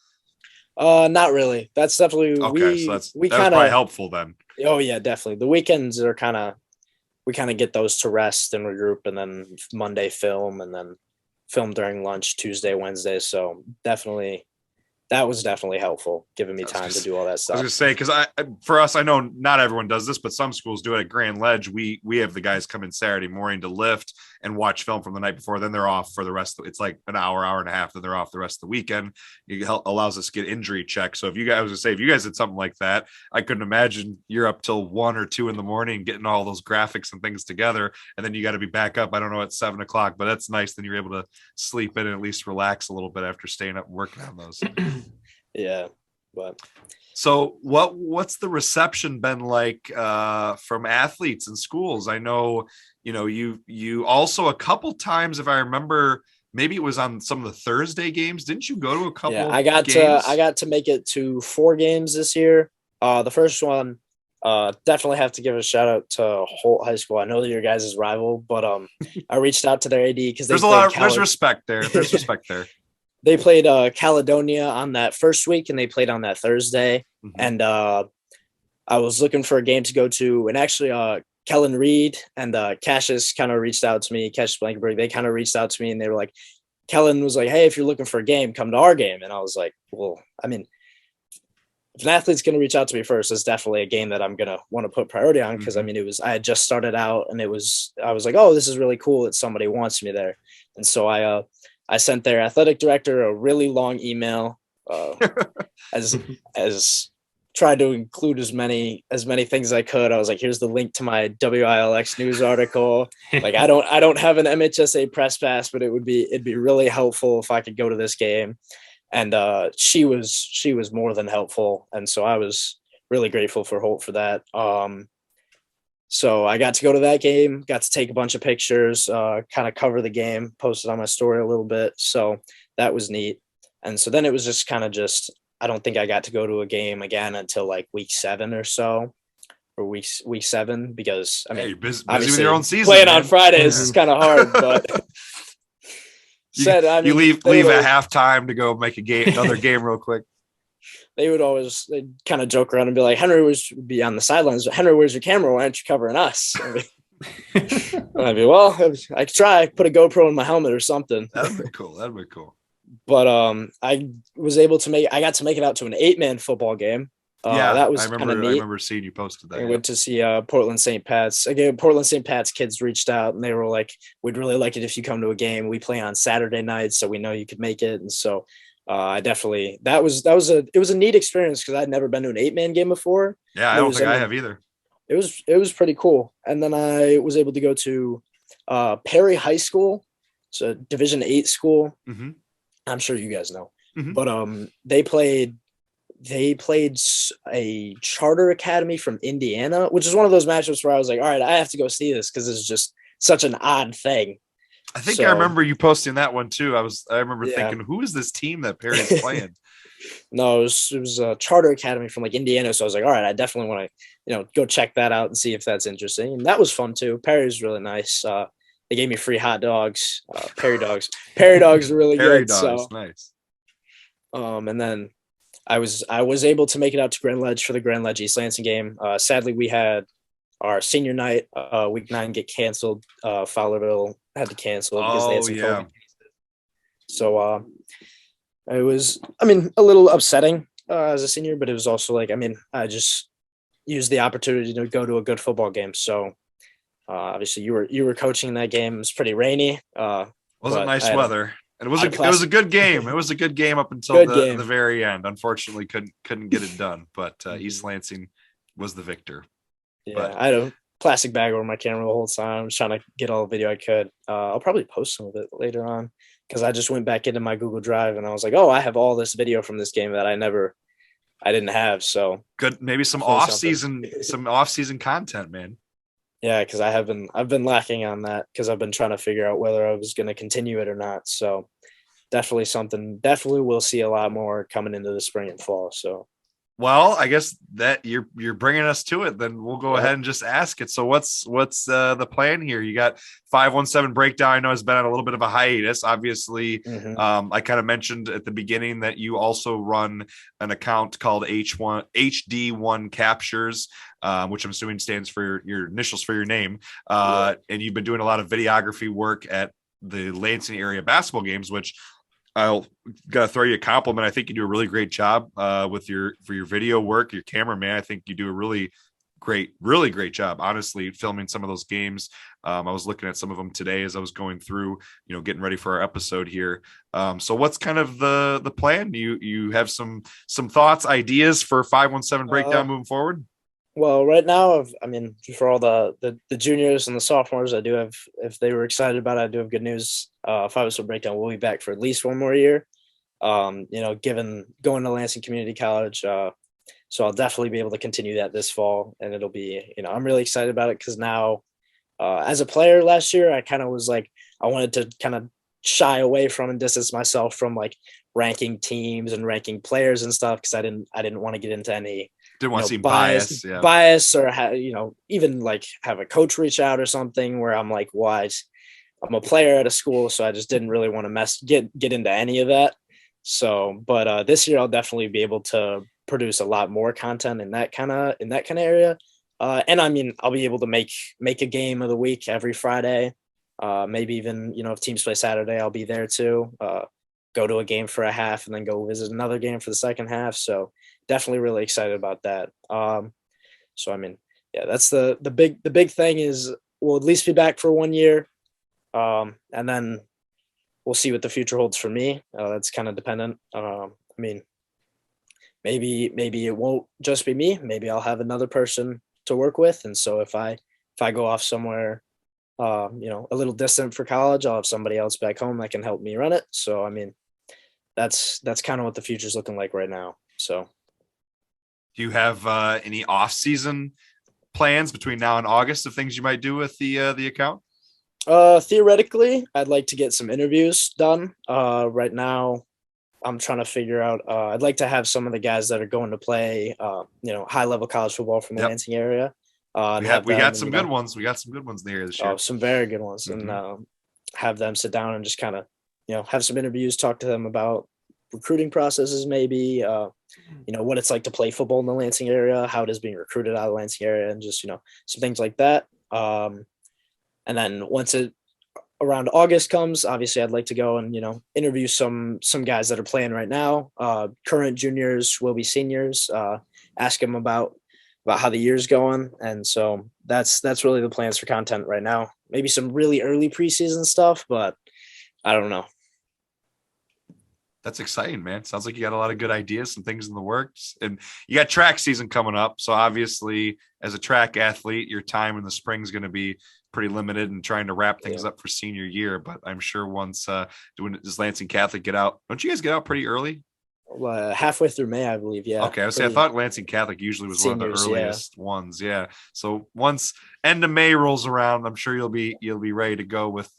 Not really. That's definitely, okay. So that was probably helpful then. Oh yeah, definitely. The weekends are we kind of get those to rest and regroup, and then Monday film, and then film during lunch Tuesday, Wednesday. So definitely, that was definitely helpful, giving me time to do all that stuff. I was gonna say, because for us, I know not everyone does this, but some schools do it at Grand Ledge. We have the guys come in Saturday morning to lift, and watch film from the night before. Then they're off for the rest. It's like an hour and a half that they're off the rest of the weekend. It allows us to get injury checks. So if you guys did something like that, I couldn't imagine you're up till 1 or 2 in the morning getting all those graphics and things together, and then you got to be back up, I don't know, at 7 o'clock. But that's nice. Then you're able to sleep in and at least relax a little bit after staying up and working on those. Yeah, but so what's the reception been like from athletes and schools? I know, you also a couple times, if I remember, maybe it was on some of the Thursday games. Didn't you go to a couple? Yeah, I got to make it to 4 games this year. The first one, definitely have to give a shout out to Holt High School. I know they're your guys' rival, but I reached out to their AD because there's respect there. There's respect there. They played Caledonia on that first week, and they played on that Thursday. Mm-hmm. And I was looking for a game to go to, and actually Kellen Reed and Cassius kind of reached out to me. Cassius Blankenberg, they kind of reached out to me, and they were like, Kellen was like, hey, if you're looking for a game, come to our game. And I was like, well, I mean, if an athlete's going to reach out to me first, it's definitely a game that I'm going to want to put priority on. Because I mean, I had just started out, and I was like, oh, this is really cool that somebody wants me there. And so I sent their athletic director a really long email, as tried to include as many things as I could. I was like, here's the link to my WILX news article. Like, I don't have an MHSAA press pass, but it'd be really helpful if I could go to this game. And she was more than helpful. And so I was really grateful for Holt for that. So I got to go to that game, got to take a bunch of pictures, kind of cover the game, posted on my story a little bit. So that was neat. And so then it was just I don't think I got to go to a game again until like week 7 or so, or week 7, because I mean, you're busy with your own season. Playing on Fridays is kind of hard, but you leave at halftime to go make another game real quick. They'd kind of joke around and be like, Henry would be on the sidelines. Henry, where's your camera? Why aren't you covering us? I'd be, well, I could try. Put a GoPro in my helmet or something. That'd be cool. But I got to make it out to an 8-man football game. That was kind of neat. I remember seeing you posted that. I went to see Portland St. Pat's. Again, Portland St. Pat's kids reached out, and they were like, we'd really like it if you come to a game. We play on Saturday nights, so we know you could make it. And so I definitely, it was a neat experience because I'd never been to an 8-man game before. Yeah, I don't think I have either. It was pretty cool. And then I was able to go to Perry High School. It's a Division 8 school. Mm-hmm. I'm sure you guys know, but they played a charter academy from Indiana, which is one of those matchups where I was like, all right, I have to go see this because it's just such an odd thing. I think I remember you posting that one too. I remember thinking, who is this team that Perry's playing? No, it was a charter academy from like Indiana. So I was like, all right, I definitely want to, go check that out and see if that's interesting. And that was fun too. Perry's really nice. They gave me free hot dogs, Perry dogs. Perry dogs are really Perry good. Dogs, so nice. And then I was able to make it out to Grand Ledge for the Grand Ledge East Lansing game. Sadly, we had our senior night, week 9, get canceled. Fowlerville had to cancel because they had some COVID cases. So it was, a little upsetting as a senior, but it was also like, I just used the opportunity to go to a good football game. So obviously you were coaching that game. It was pretty rainy. Wasn't nice weather. And it was a good game. It was a good game up until the very end. Unfortunately, couldn't get it done. But East Lansing was the victor. Yeah, I had a plastic bag over my camera the whole time. I was trying to get all the video I could. I'll probably post some of it later on because I just went back into my Google Drive and I was like, oh, I have all this video from this game that I didn't have. So good, maybe some off-season content, man. Yeah, because I've been lacking on that because I've been trying to figure out whether I was going to continue it or not. So definitely we'll see a lot more coming into the spring and fall. So, well, I guess that you're bringing us to it. Then we'll go ahead and just ask it. So what's the plan here? You got 517 Breakdown. I know has been on a little bit of a hiatus. Obviously, I kind of mentioned at the beginning that you also run an account called HD1 Captures. Which I'm assuming stands for your initials for your name. And you've been doing a lot of videography work at the Lansing area basketball games, which I'll gotta throw you a compliment. I think you do a really great job for your video work, your cameraman. I think you do a really really great job, honestly, filming some of those games. I was looking at some of them today as I was going through, getting ready for our episode here. So what's kind of the plan? You have some thoughts, ideas for 517 Breakdown moving forward? Well, right now, for all the juniors and the sophomores, I do have, if they were excited about it, I do have good news. 517 Breakdown will be back for at least one more year. Given going to Lansing Community College, so I'll definitely be able to continue that this fall, and it'll be, I'm really excited about it because now, as a player last year, I kind of was like, I wanted to kind of shy away from and distance myself from like ranking teams and ranking players and stuff because I didn't want to get into any didn't want to seem bias or even like have a coach reach out or something where I'm like, why? I'm a player at a school, so I just didn't really want to get into any of that. So, but this year I'll definitely be able to produce a lot more content in that kind of area. And I'll be able to make a game of the week every Friday. Maybe even, if teams play Saturday, I'll be there too. Go to a game for a half and then go visit another game for the second half. So definitely really excited about that. That's the big thing is we'll at least be back for 1 year. And then we'll see what the future holds for me. That's kind of dependent. Maybe it won't just be me. Maybe I'll have another person to work with. And so if I go off somewhere, a little distant for college, I'll have somebody else back home that can help me run it. So, that's kind of what the future's looking like right now. So do you have any off-season plans between now and August of things you might do with the account? Theoretically, I'd like to get some interviews done. Right now, I'm trying to figure out. I'd like to have some of the guys that are going to play, high-level college football from the Lansing area. We got some good ones. We got some good ones in the area this year. Some very good ones, and have them sit down and just kind of, have some interviews, talk to them about recruiting processes, maybe, what it's like to play football in the Lansing area, how it is being recruited out of the Lansing area, and just some things like that. And then once around August comes, obviously I'd like to go and, interview some guys that are playing right now. Current juniors will be seniors, ask them about how the year's going. And so that's really the plans for content right now. Maybe some really early preseason stuff, but I don't know. That's exciting, man. Sounds like you got a lot of good ideas, some things in the works, and you got track season coming up. So obviously as a track athlete, your time in the spring is going to be pretty limited and trying to wrap things up for senior year. But I'm sure once does Lansing Catholic get out? Don't you guys get out pretty early? Halfway through May, I believe. Yeah. Okay. I thought Lansing Catholic usually was seniors, one of the earliest ones. Yeah. So once end of May rolls around, I'm sure you'll be ready to go with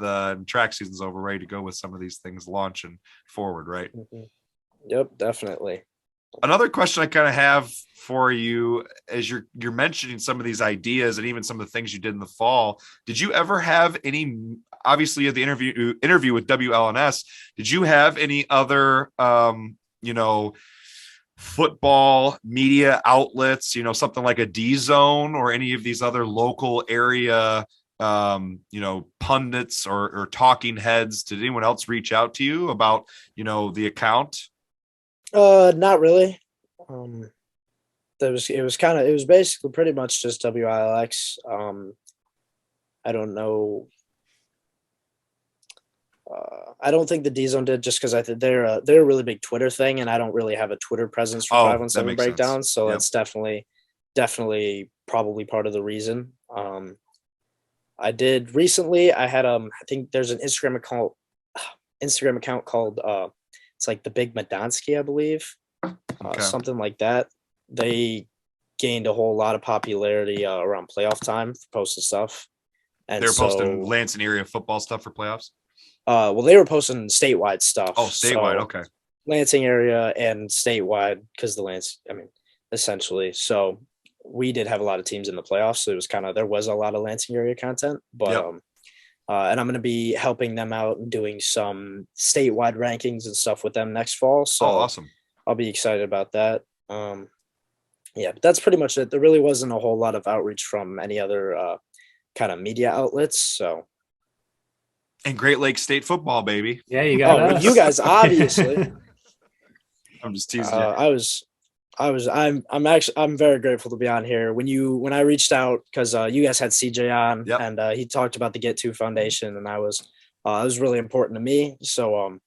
track season's over, ready to go with some of these things launching forward, right? Mm-hmm. Yep, definitely. Another question I kind of have for you as you're mentioning some of these ideas and even some of the things you did in the fall. Did you ever have any, obviously at the interview with WLNS, did you have any other, football media outlets, something like a D-Zone or any of these other local area, pundits or talking heads? Did anyone else reach out to you about, the account? Not really. It was basically pretty much just WLX. I don't know. I don't think the D-Zone did, just because I think they're a really big Twitter thing, and I don't really have a Twitter presence for 517 Breakdown. So that's definitely probably part of the reason. I did recently. I had I think there's an Instagram account called it's like the Big Madonsky, I believe, something like that. They gained a whole lot of popularity around playoff time for posting stuff. And they're posting Lansing area football stuff for playoffs. Well, they were posting statewide stuff. Oh, statewide, okay. Lansing area and statewide, because essentially. So we did have a lot of teams in the playoffs, so it was there was a lot of Lansing area content. But and I'm going to be helping them out and doing some statewide rankings and stuff with them next fall. So awesome! I'll be excited about that. But that's pretty much it. There really wasn't a whole lot of outreach from any other kind of media outlets. So. And Great Lakes State football, baby. Yeah, you got you guys, obviously. I'm just teasing you. I was I'm very grateful to be on here. When I reached out, because you guys had CJ on, Yep. and he talked about the Get To Foundation, and it was really important to me. So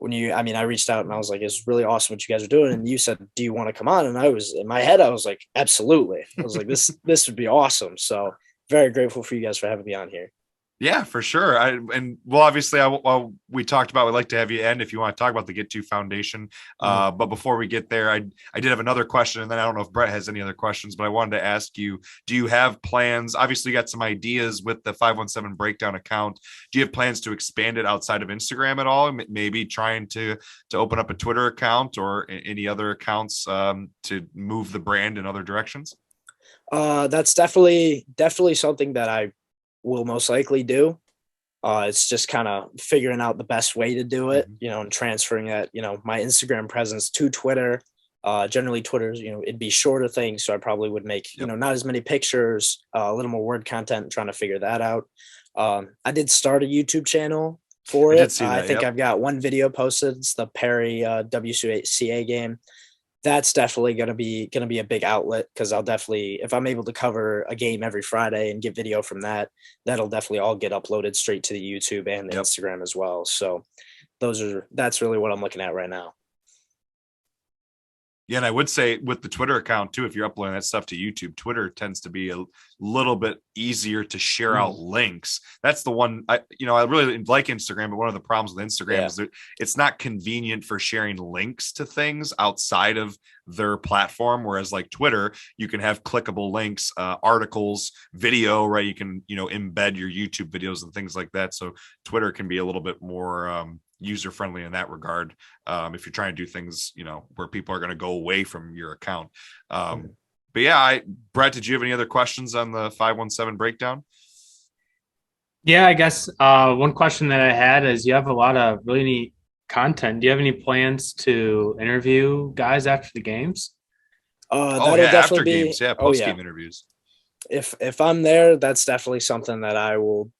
I reached out and I was like, it's really awesome what you guys are doing. And you said, do you want to come on? And I was in my head, I was like, absolutely. I was like, this would be awesome. So very grateful for you guys for having me on here. Yeah, for sure. Obviously, we talked about, we'd like to have you end if you want to talk about the Get To Foundation. But before we get there, I did have another question, and then I don't know if Brett has any other questions, but I wanted to ask you, do you have plans? Obviously, you got some ideas with the 517 Breakdown account. Do you have plans to expand it outside of Instagram at all? Maybe trying to open up a Twitter account or any other accounts to move the brand in other directions? That's definitely something that I will most likely do. It's just kind of figuring out the best way to do it, and transferring that, my Instagram presence to Twitter. Generally Twitter's, it'd be shorter things. So I probably would make, not as many pictures, a little more word content, trying to figure that out. I did start a YouTube channel for it. I think I've got one video posted. It's the Perry WCA game. That's definitely going to be a big outlet, because I'll definitely, if I'm able to cover a game every Friday and get video from that'll definitely all get uploaded straight to the YouTube and the Instagram as well. So that's really what I'm looking at right now. Yeah, and I would say with the Twitter account too, if you're uploading that stuff to YouTube, Twitter tends to be a little bit easier to share out links. That's the one I really like Instagram, but one of the problems with Instagram is that it's not convenient for sharing links to things outside of their platform. Whereas like Twitter, you can have clickable links, articles, video, right? You can, embed your YouTube videos and things like that. So Twitter can be a little bit more user-friendly in that regard, if you're trying to do things where people are going to go away from your account. But yeah, Brett, did you have any other questions on the 517 Breakdown? Yeah, I guess one question that I had is, you have a lot of really neat content. Do you have any plans to interview guys after the games? After games, post-game interviews. If I'm there, that's definitely something that I will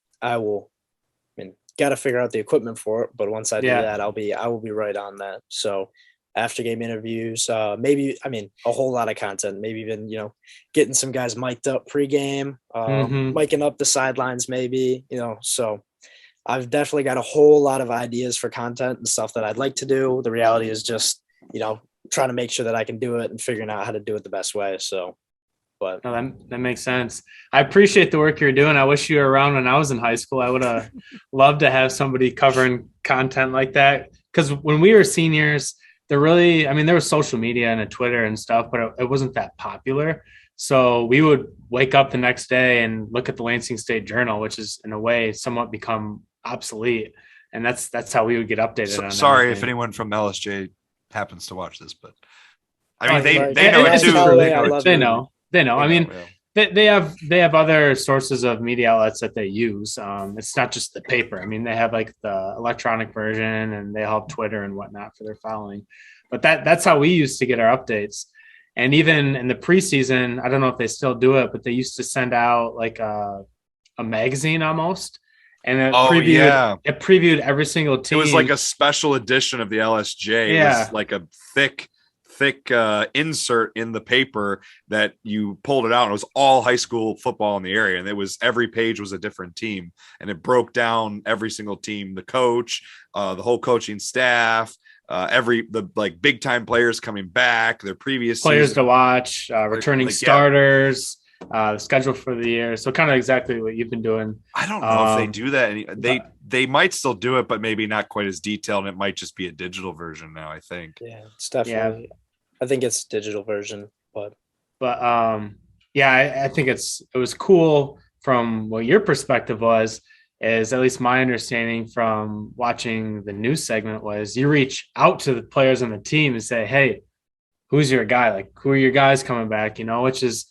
got to figure out the equipment for it, but once I do that, I will be right on that. So after game interviews, maybe, a whole lot of content, maybe even, getting some guys mic'd up pregame, micing up the sidelines, maybe, so I've definitely got a whole lot of ideas for content and stuff that I'd like to do. The reality is just, trying to make sure that I can do it and figuring out how to do it the best way. So, but no, that makes sense. I appreciate the work you're doing. I wish you were around when I was in high school. I would have loved to have somebody covering content like that. Because when we were seniors, there was social media and a Twitter and stuff, but it wasn't that popular. So we would wake up the next day and look at the Lansing State Journal, which is in a way somewhat become obsolete. And that's how we would get updated on sorry everything. If anyone from LSJ happens to watch this, but they know it too. They know. They have other sources of media outlets that they use. It's not just the paper. They have like the electronic version, and they have Twitter and whatnot for their following. But that's how we used to get our updates. And even in the preseason, I don't know if they still do it, but they used to send out like a magazine almost. And it previewed every single team. It was like a special edition of the LSJ. It was like a thick insert in the paper that you pulled it out, and it was all high school football in the area, and it was every page was a different team, and it broke down every single team, the coach, the whole coaching staff, the big time players coming back, their previous players season. To watch, returning starters, the schedule for the year. So kind of exactly what you've been doing. I don't know if they do that. They might still do it, but maybe not quite as detailed. And it might just be a digital version now, I think. Yeah, it's definitely. Yeah. I think it's a digital version, but I think it was cool from what your perspective was. Is at least my understanding from watching the news segment was you reach out to the players on the team and say, hey, who's your guy? Like, who are your guys coming back? Which is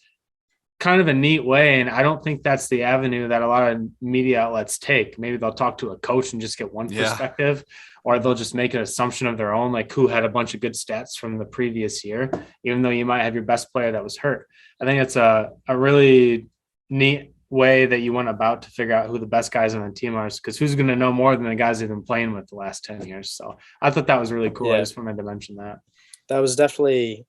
kind of a neat way. And I don't think that's the avenue that a lot of media outlets take. Maybe they'll talk to a coach and just get one perspective, or they'll just make an assumption of their own, like who had a bunch of good stats from the previous year, even though you might have your best player that was hurt. I think it's a really neat way that you went about to figure out who the best guys on the team are, because who's going to know more than the guys they've been playing with the last 10 years. So I thought that was really cool. I just wanted to mention that. That was definitely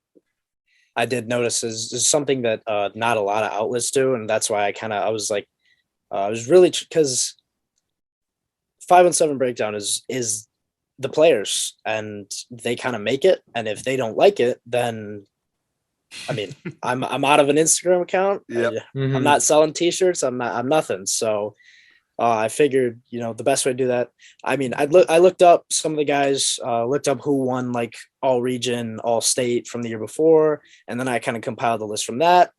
I did notice is something that not a lot of outlets do, and that's why I was like, I was really because 517 breakdown is the players, and they kind of make it, and if they don't like it, then I mean, I'm out of an Instagram account. Yep. I'm not selling T-shirts. I'm nothing. So I figured, the best way to do that. I mean, I looked up some of the guys, looked up who won like all region, all state from the year before, and then I kind of compiled the list from that.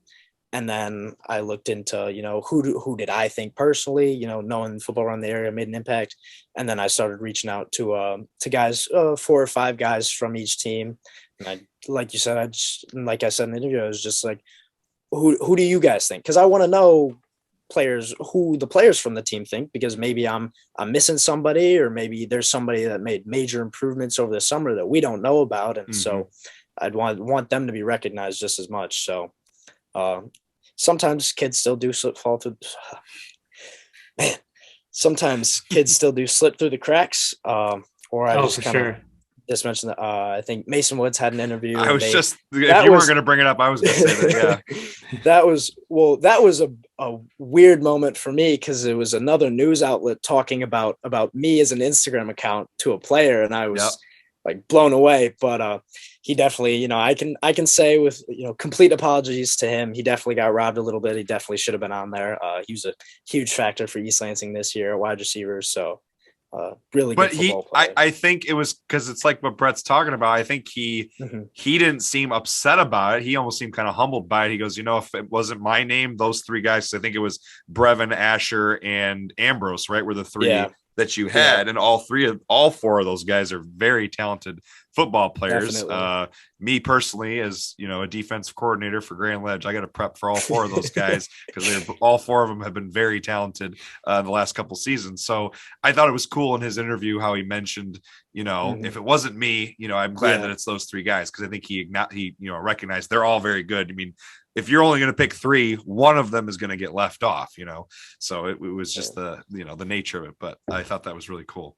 And then I looked into, who did I think personally, knowing football around the area made an impact. And then I started reaching out to guys, 4 or 5 guys from each team. And like you said, like I said in the interview, I was just like, who do you guys think? Because I want to know who the players from the team think, because maybe I'm missing somebody, or maybe there's somebody that made major improvements over the summer that we don't know about. And so I'd want them to be recognized just as much. So sometimes kids still do slip through the cracks. Or I just kind of just mentioned that I think Mason Woods had an interview. I was if you weren't going to bring it up, I was going to say that. Yeah, that was a weird moment for me, because it was another news outlet talking about me as an Instagram account to a player, and I was like blown away. But he definitely, I can say with complete apologies to him, he definitely got robbed a little bit. He definitely should have been on there. He was a huge factor for East Lansing this year, wide receiver. So. Really good football player. I think it was because it's like what Brett's talking about. I think he didn't seem upset about it. He almost seemed kind of humbled by it. He goes, if it wasn't my name, those 3 guys, I think it was Brevin, Asher, and Ambrose, right, were the 3 that you had, and all 4 of those guys are very talented football players. Me personally, as a defensive coordinator for Grand Ledge, I got to prep for all 4 of those guys, because all 4 of them have been very talented in the last couple seasons. So I thought it was cool in his interview how he mentioned, if it wasn't me, I'm glad that it's those 3 guys, because I think he recognized they're all very good. I mean, if you're only going to pick 3, one of them is going to get left off, so it was just the nature of it. But I thought that was really cool.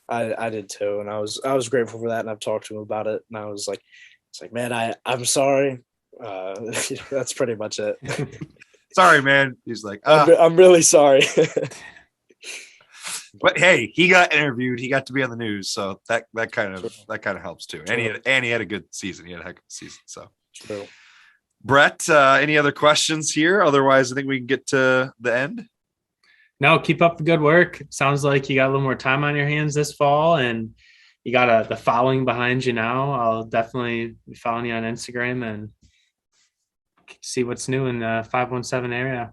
I did too. And I was grateful for that. And I've talked to him about it. And I was like, man, I'm sorry. That's pretty much it. Sorry, man. He's like, I'm really sorry. But hey, he got interviewed. He got to be on the news. So that kind of helps too. And he had a good season. He had a heck of a season. So true. Brett, any other questions here? Otherwise, I think we can get to the end. No, keep up the good work. Sounds like you got a little more time on your hands this fall, and you got the following behind you now. I'll definitely be following you on Instagram and see what's new in the 517 area.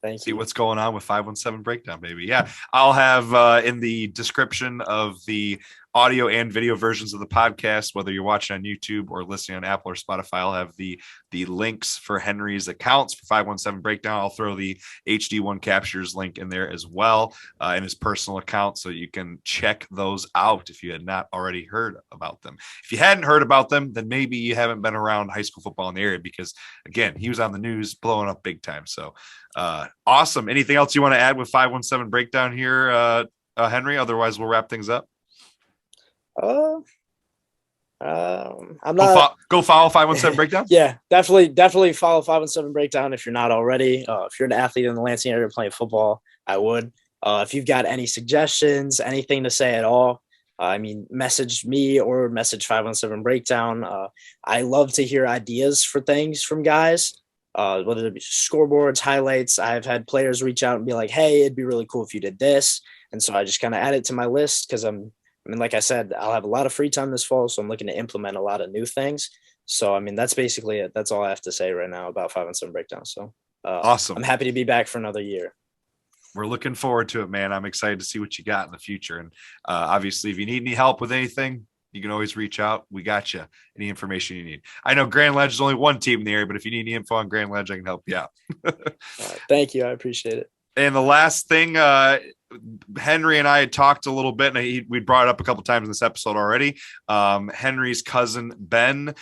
Thank you. See what's going on with 517 Breakdown, baby. Yeah, I'll have in the description of the audio and video versions of the podcast, whether you're watching on YouTube or listening on Apple or Spotify, I'll have the links for Henry's accounts for 517 Breakdown. I'll throw the HD1 Captures link in there as well, in his personal account, so you can check those out if you had not already heard about them. If you hadn't heard about them, then maybe you haven't been around high school football in the area, because again, he was on the news blowing up big time. So awesome. Anything else you want to add with 517 Breakdown here, Henry? Otherwise, we'll wrap things up. I'm not go follow 517 Breakdown. Yeah, definitely follow 517 Breakdown if you're not already. If you're an athlete in the Lansing area playing football, I would. If you've got any suggestions, anything to say at all, message me or message 517 Breakdown. I love to hear ideas for things from guys, whether it be scoreboards, highlights. I've had players reach out and be like, hey, it'd be really cool if you did this. And so I just kind of add it to my list because like I said, I'll have a lot of free time this fall, so I'm looking to implement a lot of new things. So, that's basically it. That's all I have to say right now about 517 Breakdown. So awesome. I'm happy to be back for another year. We're looking forward to it, man. I'm excited to see what you got in the future. And obviously, if you need any help with anything, you can always reach out. We got you. Any information you need. I know Grand Ledge is only one team in the area, but if you need any info on Grand Ledge, I can help you out. Thank you. I appreciate it. And the last thing, Henry and I had talked a little bit, and we brought it up a couple times in this episode already. Henry's cousin Ben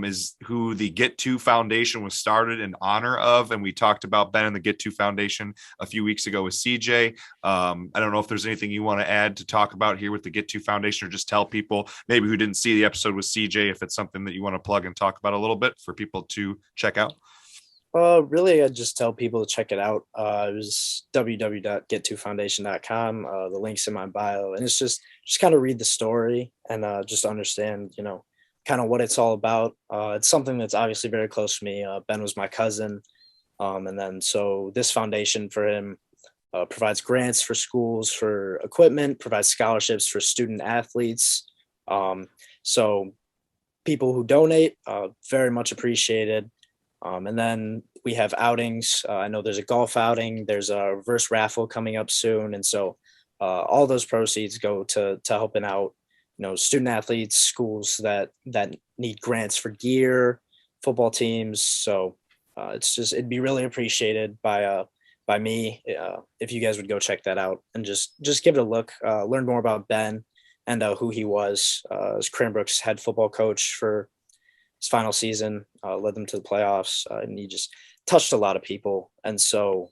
is who the Get To Foundation was started in honor of, and we talked about Ben and the Get To Foundation a few weeks ago with CJ. I don't know if there's anything you want to add to talk about here with the Get To Foundation, or just tell people maybe who didn't see the episode with CJ if it's something that you want to plug and talk about a little bit for people to check out. Really, I'd just tell people to check it out. It was www.get2foundation.com. The link's in my bio, and it's just kind of read the story and just understand, kind of what it's all about. It's something that's obviously very close to me. Ben was my cousin. And then so this foundation for him provides grants for schools for equipment, provides scholarships for student athletes. So people who donate, very much appreciated. And then we have outings. I know there's a golf outing. There's a reverse raffle coming up soon. And so all those proceeds go to helping out, student athletes, schools that need grants for gear, football teams. So it'd be really appreciated by me if you guys would go check that out and just give it a look, learn more about Ben and who he was as Cranbrook's head football coach for his final season, led them to the playoffs, and he just touched a lot of people. And so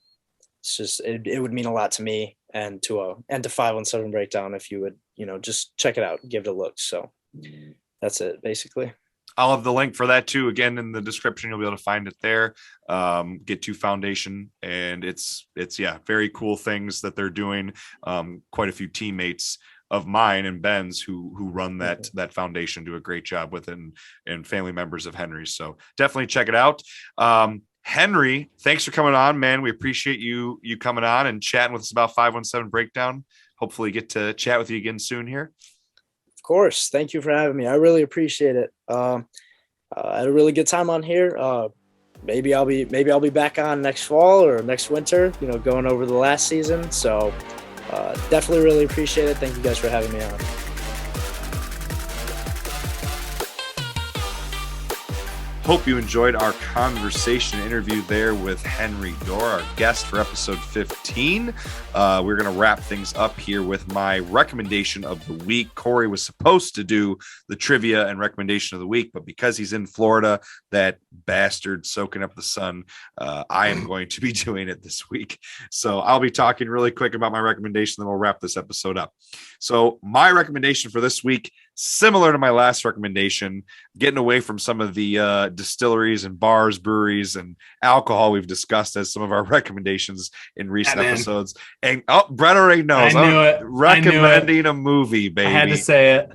it would mean a lot to me and to 517 Breakdown if you would, just check it out, give it a look. So that's it, basically. I'll have the link for that too. Again, in the description, you'll be able to find it there. Get To Foundation, and it's very cool things that they're doing. Quite a few teammates of mine and Ben's who run that foundation do a great job with it, and family members of Henry's. So definitely check it out. Henry, thanks for coming on, man. We appreciate you coming on and chatting with us about 517 Breakdown. Hopefully get to chat with you again soon here. Of course. Thank you for having me. I really appreciate it. I had a really good time on here. Maybe I'll be back on next fall or next winter, going over the last season. So definitely really appreciate it. Thank you guys for having me on. Hope you enjoyed our conversation interview there with Henry Doerr, our guest for episode 15. We're going to wrap things up here with my recommendation of the week. Kory was supposed to do the trivia and recommendation of the week, but because he's in Florida, that bastard soaking up the sun, I am going to be doing it this week. So I'll be talking really quick about my recommendation, then we'll wrap this episode up. So my recommendation for this week, similar to my last recommendation, getting away from some of the distilleries and bars, breweries, and alcohol we've discussed as some of our recommendations in recent episodes. And Brett already knows. I knew it. Recommending a movie, baby. I had to say it.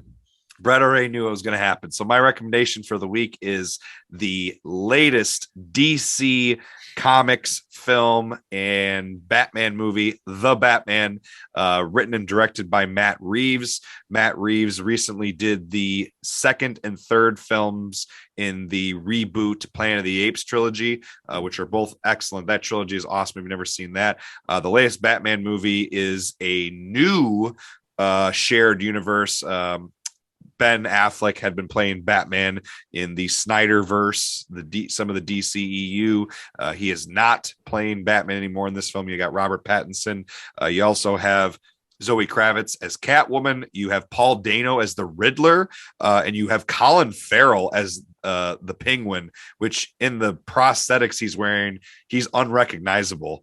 Brett already knew it was going to happen. So my recommendation for the week is the latest DC Comics film and Batman movie, The Batman, written and directed by Matt Reeves. Matt Reeves recently did the second and third films in the reboot Planet of the Apes trilogy, which are both excellent. That trilogy is awesome. If you've never seen that. The latest Batman movie is a new shared universe. Ben Affleck had been playing Batman in the Snyderverse, some of the DCEU. He is not playing Batman anymore in this film. You got Robert Pattinson. You also have Zoe Kravitz as Catwoman. You have Paul Dano as the Riddler, and you have Colin Farrell as the Penguin, which in the prosthetics he's wearing, he's unrecognizable.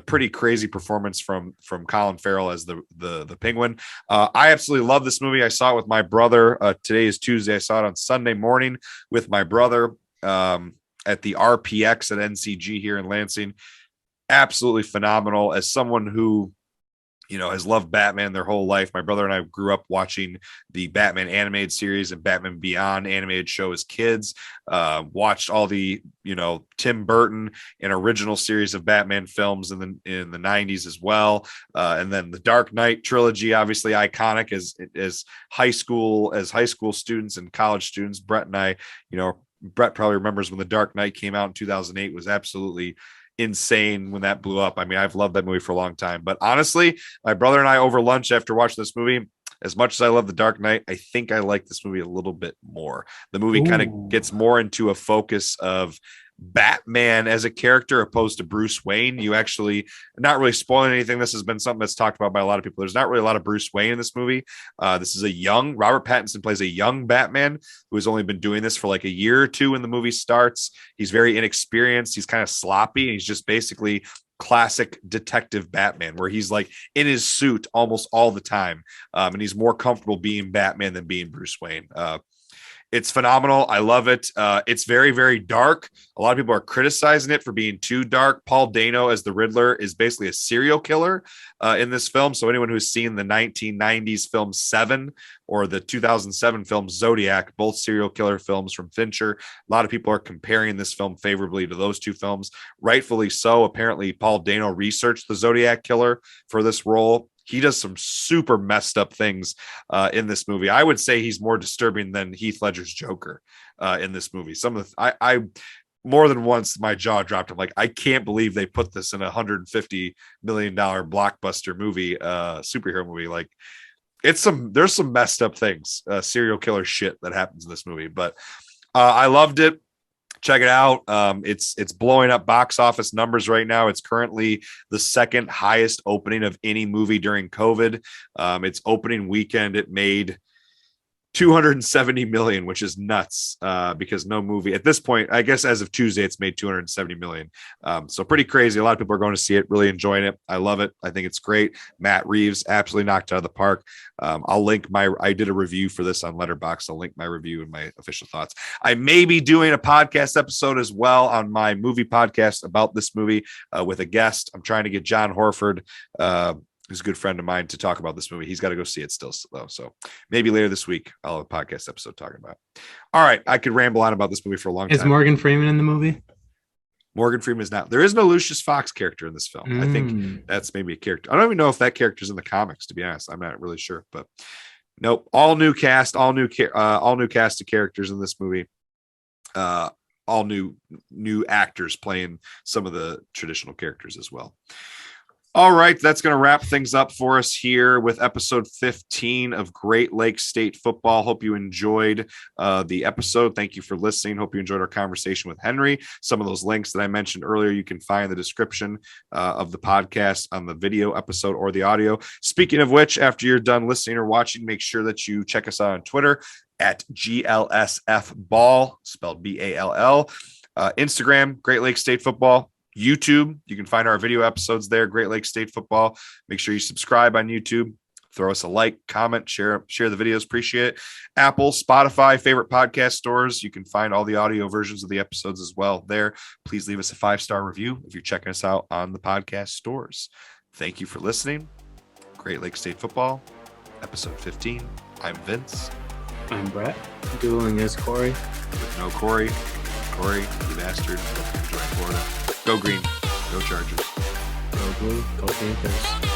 Pretty crazy performance from Colin Farrell as the Penguin. I absolutely love this movie. I saw it with my brother. Today is Tuesday. I saw it on Sunday morning with my brother at the RPX at NCG here in Lansing. Absolutely phenomenal. As someone who has loved Batman their whole life. My brother and I grew up watching the Batman animated series and Batman Beyond animated show as kids. Watched all the, Tim Burton and original series of Batman films in the 90s as well. And then the Dark Knight trilogy, obviously iconic as high school students and college students. Brett and I, Brett probably remembers when the Dark Knight came out in 2008, was absolutely insane when that blew up. I mean, I've loved that movie for a long time, but honestly, my brother and I over lunch after watching this movie, as much as I love The Dark Knight, I think I like this movie a little bit more. The movie kind of gets more into a focus of Batman as a character opposed to Bruce Wayne. You actually, not really spoiling anything, this has been something that's talked about by a lot of people. There's not really a lot of Bruce Wayne in this movie. This is Robert Pattinson plays a young Batman who has only been doing this for like a year or two when the movie starts. He's very inexperienced. He's kind of sloppy. And he's just basically classic detective Batman, where he's like in his suit almost all the time. And he's more comfortable being Batman than being Bruce Wayne. It's phenomenal. I love it. It's very, very dark. A lot of people are criticizing it for being too dark. Paul Dano as the Riddler is basically a serial killer in this film. So anyone who's seen the 1990s film Seven or the 2007 film Zodiac, both serial killer films from Fincher, a lot of people are comparing this film favorably to those two films. Rightfully so. Apparently, Paul Dano researched the Zodiac killer for this role. He does some super messed up things in this movie. I would say he's more disturbing than Heath Ledger's Joker in this movie. Some of the, I more than once my jaw dropped. I'm like, I can't believe they put this in a $150 million blockbuster movie, superhero movie. Like, there's some messed up things, serial killer shit that happens in this movie. But I loved it. Check it out. It's blowing up box office numbers right now. It's currently the second highest opening of any movie during COVID. Its opening weekend, it made $270 million, which is nuts because no movie at this point, I guess as of Tuesday, it's made $270 million. So pretty crazy. A lot of people are going to see it, really enjoying it. I love it. I think it's great. Matt Reeves absolutely knocked out of the park. I'll link I did a review for this on Letterboxd. I'll link my review and my official thoughts. I may be doing a podcast episode as well on my movie podcast about this movie with a guest. I'm trying to get John Horford, who's a good friend of mine, to talk about this movie. He's got to go see it still, though. So maybe later this week, I'll have a podcast episode talking about it. All right. I could ramble on about this movie for a long time. Is Morgan Freeman in the movie? Morgan Freeman is not. There is no Lucius Fox character in this film. I think that's maybe a character. I don't even know if that character's in the comics, to be honest. I'm not really sure, but nope. All new cast, all new cast of characters in this movie. All new actors playing some of the traditional characters as well. All right, that's going to wrap things up for us here with episode 15 of Great Lakes State Football. Hope you enjoyed the episode. Thank you for listening. Hope you enjoyed our conversation with Henry. Some of those links that I mentioned earlier, you can find in the description of the podcast on the video episode or the audio. Speaking of which, after you're done listening or watching, make sure that you check us out on Twitter at GLSF Ball, spelled BALL. Instagram, Great Lakes State Football. YouTube, you can find our video episodes there, Great Lakes State Football. Make sure you subscribe on YouTube. Throw us a like, comment, share the videos. Appreciate it. Apple, Spotify, favorite podcast stores. You can find all the audio versions of the episodes as well there. Please leave us a 5-star review if you're checking us out on the podcast stores. Thank you for listening. Great Lakes State Football, episode 15. I'm Vince. I'm Brett. Dueling is Kory. With no Kory. Kory, you bastard. Hope you enjoy Florida. Go green. Go Chargers. Go blue. Go Panthers.